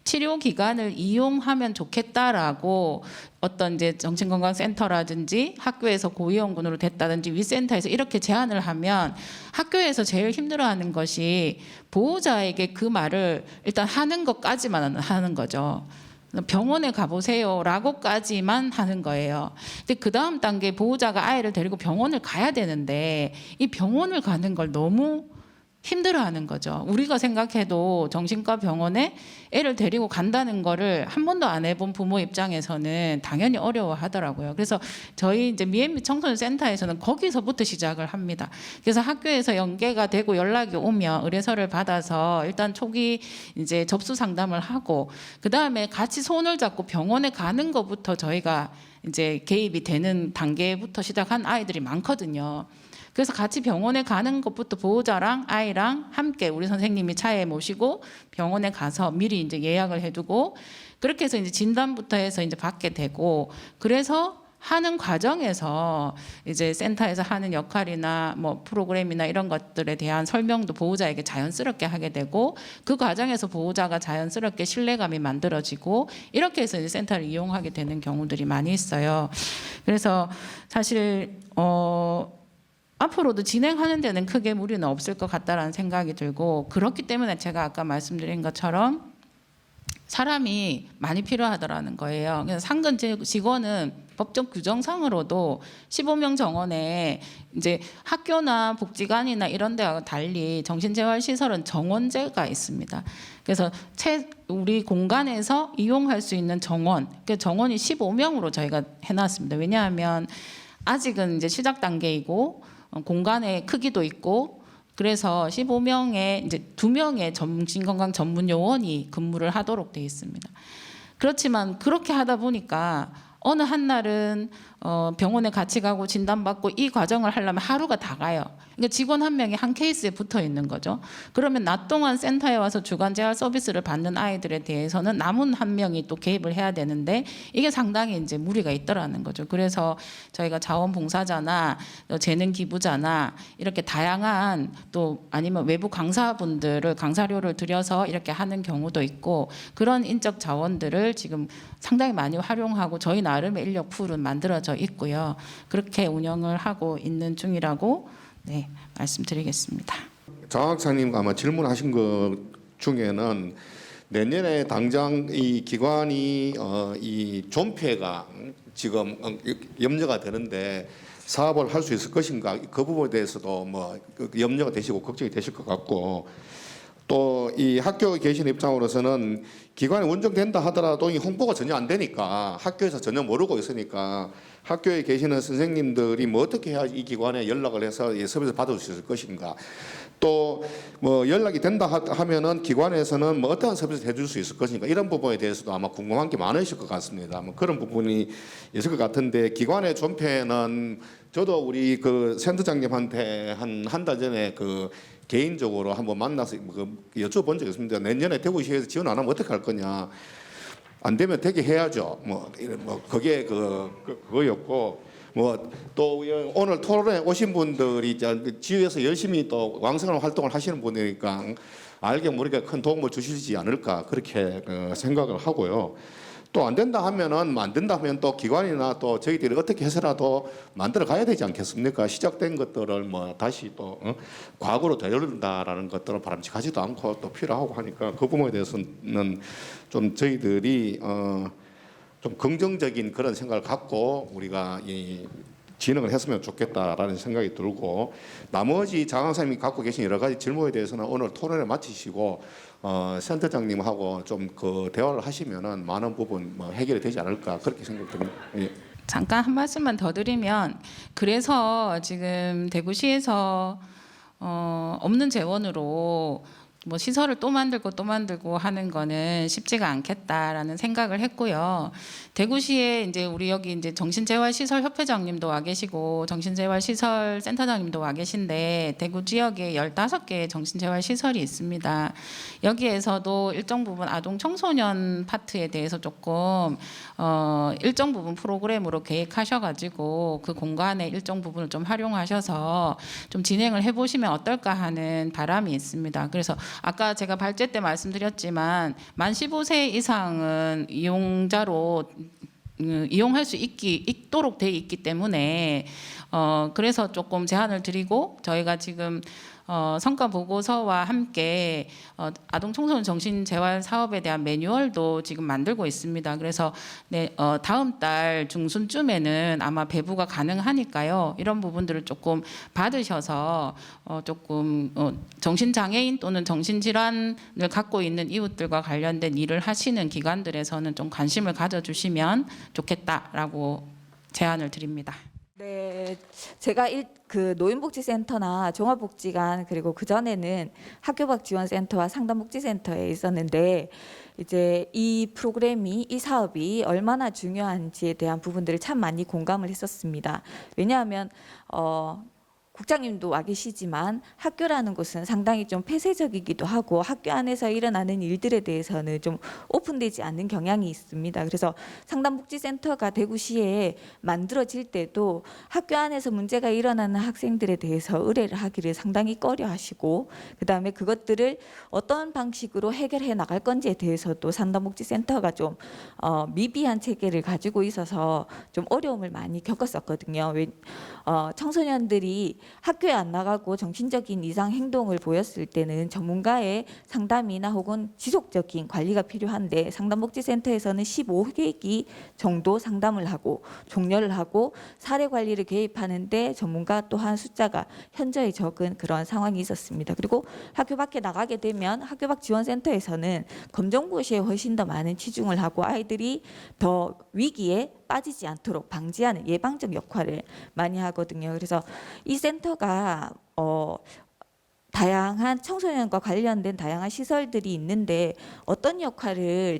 치료 기관을 이용하면 좋겠다라고 어떤 이제 정신건강센터라든지 학교에서 고위험군으로 됐다든지 위센터에서 이렇게 제안을 하면 학교에서 제일 힘들어하는 것이 보호자에게 그 말을 일단 하는 것까지만 하는 거죠. 병원에 가보세요라고까지만 하는 거예요. 근데 그 다음 단계, 보호자가 아이를 데리고 병원을 가야 되는데 이 병원을 가는 걸 너무 힘들어하는 거죠. 우리가 생각해도 정신과 병원에 애를 데리고 간다는 거를 한 번도 안 해본 부모 입장에서는 당연히 어려워하더라고요. 그래서 저희 이제 미앤미 청소년 센터에서는 거기서부터 시작을 합니다. 그래서 학교에서 연계가 되고 연락이 오면 의뢰서를 받아서 일단 초기 이제 접수 상담을 하고, 그 다음에 같이 손을 잡고 병원에 가는 것부터 저희가 이제 개입이 되는 단계부터 시작한 아이들이 많거든요. 그래서 같이 병원에 가는 것부터 보호자랑 아이랑 함께 우리 선생님이 차에 모시고 병원에 가서 미리 이제 예약을 해두고, 그렇게 해서 이제 진단부터 해서 이제 받게 되고, 그래서 하는 과정에서 이제 센터에서 하는 역할이나 뭐 프로그램이나 이런 것들에 대한 설명도 보호자에게 자연스럽게 하게 되고, 그 과정에서 보호자가 자연스럽게 신뢰감이 만들어지고, 이렇게 해서 이제 센터를 이용하게 되는 경우들이 많이 있어요. 그래서 사실 앞으로도 진행하는 데는 크게 무리는 없을 것 같다라는 생각이 들고, 그렇기 때문에 제가 아까 말씀드린 것처럼 사람이 많이 필요하더라는 거예요. 그래서 상근 직원은 법적 규정상으로도 15명 정원에 이제 학교나 복지관이나 이런 데와 달리 정신재활시설은 정원제가 있습니다. 그래서 우리 공간에서 이용할 수 있는 정원, 그 정원이 15명으로 저희가 해놨습니다. 왜냐하면 아직은 이제 시작 단계이고 공간의 크기도 있고, 그래서 15명에 이제 2명의 정신건강 전문 요원이 근무를 하도록 되어 있습니다. 그렇지만 그렇게 하다 보니까 어느 한 날은 병원에 같이 가고 진단받고 이 과정을 하려면 하루가 다 가요. 그러니까 직원 한 명이 한 케이스에 붙어 있는 거죠. 그러면 낮 동안 센터에 와서 주간 재활 서비스를 받는 아이들에 대해서는 남은 한 명이 또 개입을 해야 되는데, 이게 상당히 이제 무리가 있더라는 거죠. 그래서 저희가 자원봉사자나 재능 기부자나 이렇게 다양한, 또 아니면 외부 강사분들을 강사료를 들여서 이렇게 하는 경우도 있고, 그런 인적 자원들을 지금 상당히 많이 활용하고 저희 나름의 인력 풀은 만들어져 있고요. 그렇게 운영을 하고 있는 중이라고 말씀드리겠습니다. 장 학사님 아마 질문하신 것 중에는 내년에 당장 이 기관이 이 존폐가 지금 염려가 되는데 사업을 할 수 있을 것인가, 그 부분에 대해서도 뭐 염려가 되시고 걱정이 되실 것 같고, 또 이 학교에 계신 입장으로서는 기관이 운영된다 하더라도 이 홍보가 전혀 안 되니까 학교에서 전혀 모르고 있으니까 학교에 계시는 선생님들이 뭐 어떻게 해야 이 기관에 연락을 해서 이 서비스 받을 수 있을 것인가, 또 뭐 연락이 된다 하면은 기관에서는 뭐 어떠한 서비스 해줄 수 있을 것인가, 이런 부분에 대해서도 아마 궁금한 게 많으실 것 같습니다. 뭐 그런 부분이 있을 것 같은데, 기관의 존폐는 저도 우리 그 센터장님한테 한 달 전에 그 개인적으로 한번 만나서 여쭤본 적이 있습니다. 내년에 대구시에서 지원 안 하면 어떻게 할 거냐. 안 되면 되게 해야죠. 뭐 그게 그거였고, 뭐 또 오늘 토론에 오신 분들이 지역에서 열심히 또 왕성한 활동을 하시는 분이니까 알게 모르게 큰 도움을 주시지 않을까, 그렇게 생각을 하고요. 또 안 된다 하면은, 안 된다 하면 또 기관이나 또 저희들이 어떻게 해서라도 만들어 가야 되지 않겠습니까? 시작된 것들을 뭐 다시 또 과거로 되돌린다라는 것들은 바람직하지도 않고 또 필요하고 하니까, 그 부분에 대해서는 좀 저희들이 좀 긍정적인 그런 생각을 갖고 우리가 이 진행을 했으면 좋겠다라는 생각이 들고, 나머지 장학사님이 갖고 계신 여러 가지 질문에 대해서는 오늘 토론을 마치시고 센터장님하고 좀 그 대화를 하시면은 많은 부분 뭐 해결이 되지 않을까, 그렇게 생각됩니다. 예. 잠깐 한 말씀만 더 드리면, 그래서 지금 대구시에서 없는 재원으로 뭐 시설을 또 만들고 하는 거는 쉽지가 않겠다라는 생각을 했고요. 대구시에 이제 우리 여기 이제 정신재활시설협회장님도 와 계시고 정신재활시설 센터장님도 와 계신데, 대구 지역에 15개의 정신재활시설이 있습니다. 여기에서도 일정 부분 아동 청소년 파트에 대해서 조금 일정 부분 프로그램으로 계획하셔가지고 그 공간의 일정 부분을 좀 활용하셔서 좀 진행을 해보시면 어떨까 하는 바람이 있습니다. 그래서 아까 제가 발제 때 말씀드렸지만 만 15세 이상은 이용자로 이용할 수 있도록 돼 있기 때문에 그래서 조금 제한을 드리고, 저희가 지금 성과 보고서와 함께 아동 청소년 정신 재활 사업에 대한 매뉴얼도 지금 만들고 있습니다. 그래서 다음 달 중순쯤에는 아마 배부가 가능하니까요. 이런 부분들을 조금 받으셔서 조금 정신 장애인 또는 정신 질환을 갖고 있는 이웃들과 관련된 일을 하시는 기관들에서는 좀 관심을 가져주시면 좋겠다라고 제안을 드립니다. 네, 제가 그 노인복지센터나 종합복지관, 그리고 그 전에는 학교밖 지원센터와 상담복지센터에 있었는데, 이제 이 프로그램이, 이 사업이 얼마나 중요한지에 대한 부분들을 참 많이 공감을 했었습니다. 왜냐하면 국장님도 와 계시지만 학교라는 곳은 상당히 좀 폐쇄적이기도 하고 학교 안에서 일어나는 일들에 대해서는 좀 오픈되지 않는 경향이 있습니다. 그래서 상담복지센터가 대구시에 만들어질 때도 학교 안에서 문제가 일어나는 학생들에 대해서 의뢰를 하기를 상당히 꺼려하시고, 그다음에 그것들을 어떤 방식으로 해결해 나갈 건지에 대해서도 상담복지센터가 좀 미비한 체계를 가지고 있어서 좀 어려움을 많이 겪었었거든요. 청소년들이 학교에 안 나가고 정신적인 이상 행동을 보였을 때는 전문가의 상담이나 혹은 지속적인 관리가 필요한데, 상담복지센터에서는 15회기 정도 상담을 하고 종료를 하고 사례 관리를 개입하는데 전문가 또한 숫자가 현저히 적은 그런 상황이 있었습니다. 그리고 학교 밖에 나가게 되면 학교 밖 지원센터에서는 검정고시에 훨씬 더 많은 치중을 하고 아이들이 더 위기에 빠지지 않도록 방지하는 예방적 역할을 많이 하거든요. 그래서 이 센터가 다양한 청소년과 관련된 다양한 시설들이 있는데 어떤 역할을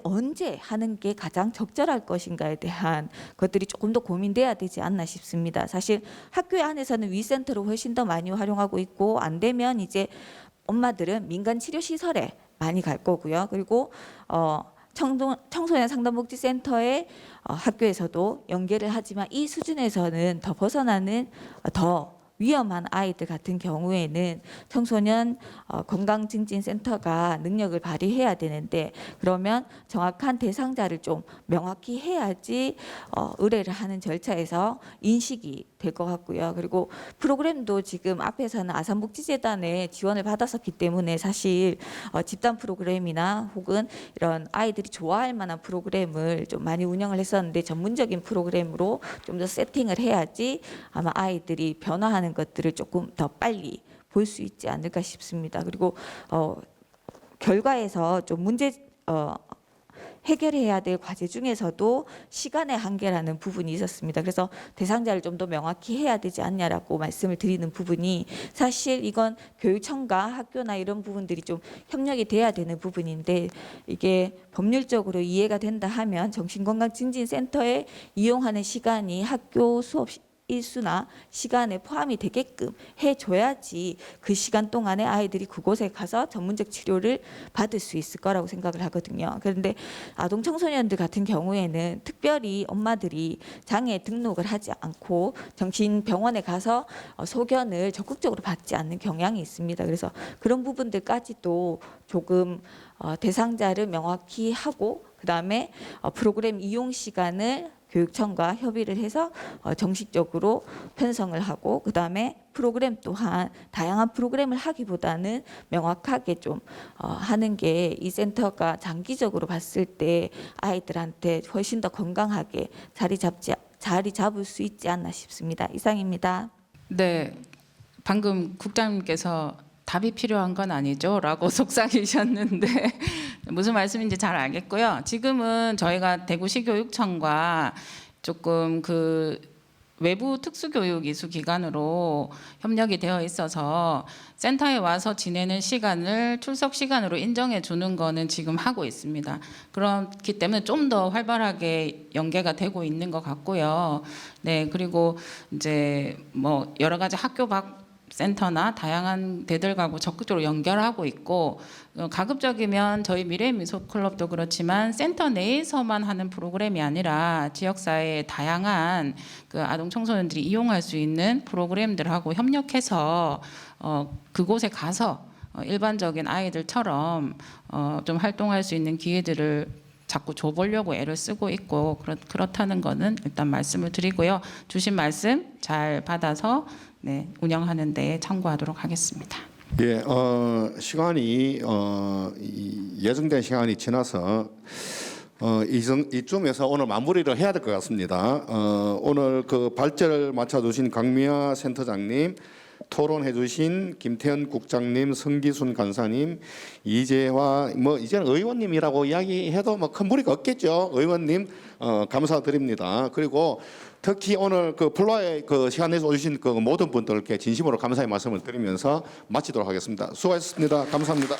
언제 하는 게 가장 적절할 것인가에 대한 것들이 조금 더 고민돼야 되지 않나 싶습니다. 사실 학교 안에서는 위센터로 훨씬 더 많이 활용하고 있고, 안 되면 이제 엄마들은 민간 치료 시설에 많이 갈 거고요. 그리고 청소년 상담복지센터에 학교에서도 연계를 하지만 이 수준에서는 더 벗어나는 더 위험한 아이들 같은 경우에는 청소년 건강증진센터가 능력을 발휘해야 되는데, 그러면 정확한 대상자를 좀 명확히 해야지 의뢰를 하는 절차에서 인식이 될 것 같고요. 그리고 프로그램도 지금 앞에서는 아산복지재단의 지원을 받았었기 때문에 사실 집단 프로그램이나 혹은 이런 아이들이 좋아할 만한 프로그램을 좀 많이 운영을 했었는데, 전문적인 프로그램으로 좀 더 세팅을 해야지 아마 아이들이 변화하는 것들을 조금 더 빨리 볼 수 있지 않을까 싶습니다. 그리고 결과에서 좀 해결해야 될 과제 중에서도 시간의 한계라는 부분이 있었습니다. 그래서 대상자를 좀 더 명확히 해야 되지 않냐라고 말씀을 드리는 부분이 사실 이건 교육청과 학교나 이런 부분들이 좀 협력이 돼야 되는 부분인데 이게 법률적으로 이해가 된다 하면 정신건강증진센터에 이용하는 시간이 학교 수업 일수나 시간에 포함이 되게끔 해줘야지 그 시간 동안에 아이들이 그곳에 가서 전문적 치료를 받을 수 있을 거라고 생각을 하거든요. 그런데 아동 청소년들 같은 경우에는 특별히 엄마들이 장애 등록을 하지 않고 정신병원에 가서 소견을 적극적으로 받지 않는 경향이 있습니다. 그래서 그런 부분들까지도 조금 대상자를 명확히 하고 그다음에 프로그램 이용 시간을 교육청과 협의를 해서 정식적으로 편성을 하고 그다음에 프로그램 또한 다양한 프로그램을 하기보다는 명확하게 좀 하는 게 이 센터가 장기적으로 봤을 때 아이들한테 훨씬 더 건강하게 자리 잡을 수 있지 않나 싶습니다. 이상입니다. 네, 방금 국장님께서 답이 필요한 건 아니죠라고 속삭이셨는데 무슨 말씀인지 잘 알겠고요. 지금은 저희가 대구시 교육청과 조금 그 외부 특수교육 이수 기관으로 협력이 되어 있어서 센터에 와서 지내는 시간을 출석 시간으로 인정해 주는 거는 지금 하고 있습니다. 그렇기 때문에 좀 더 활발하게 연계가 되고 있는 것 같고요. 네, 그리고 이제 뭐 여러 가지 학교 밖 센터나 다양한 데들하고 적극적으로 연결하고 있고 가급적이면 저희 미래미소클럽도 그렇지만 센터 내에서만 하는 프로그램이 아니라 지역사회의 다양한 그 아동 청소년들이 이용할 수 있는 프로그램들하고 협력해서 그곳에 가서 일반적인 아이들처럼 좀 활동할 수 있는 기회들을 자꾸 줘보려고 애를 쓰고 있고 그렇다는 거는 일단 말씀을 드리고요. 주신 말씀 잘 받아서 네, 운영하는 데 참고하도록 하겠습니다. 예, 시간이 예정된 시간이 지나서 이쯤에서 오늘 마무리를 해야 될 것 같습니다. 오늘 그 발제를 맡아주신 강미화 센터장님, 토론해주신 김태현 국장님, 성기순 간사님, 이재화 뭐 이제는 의원님이라고 이야기해도 뭐 큰 무리가 없겠죠. 의원님 감사드립니다. 그리고 특히 오늘 그 플로아에 그 시간 내서 오주신 그 모든 분들께 진심으로 감사의 말씀을 드리면서 마치도록 하겠습니다. 수고하셨습니다. 감사합니다.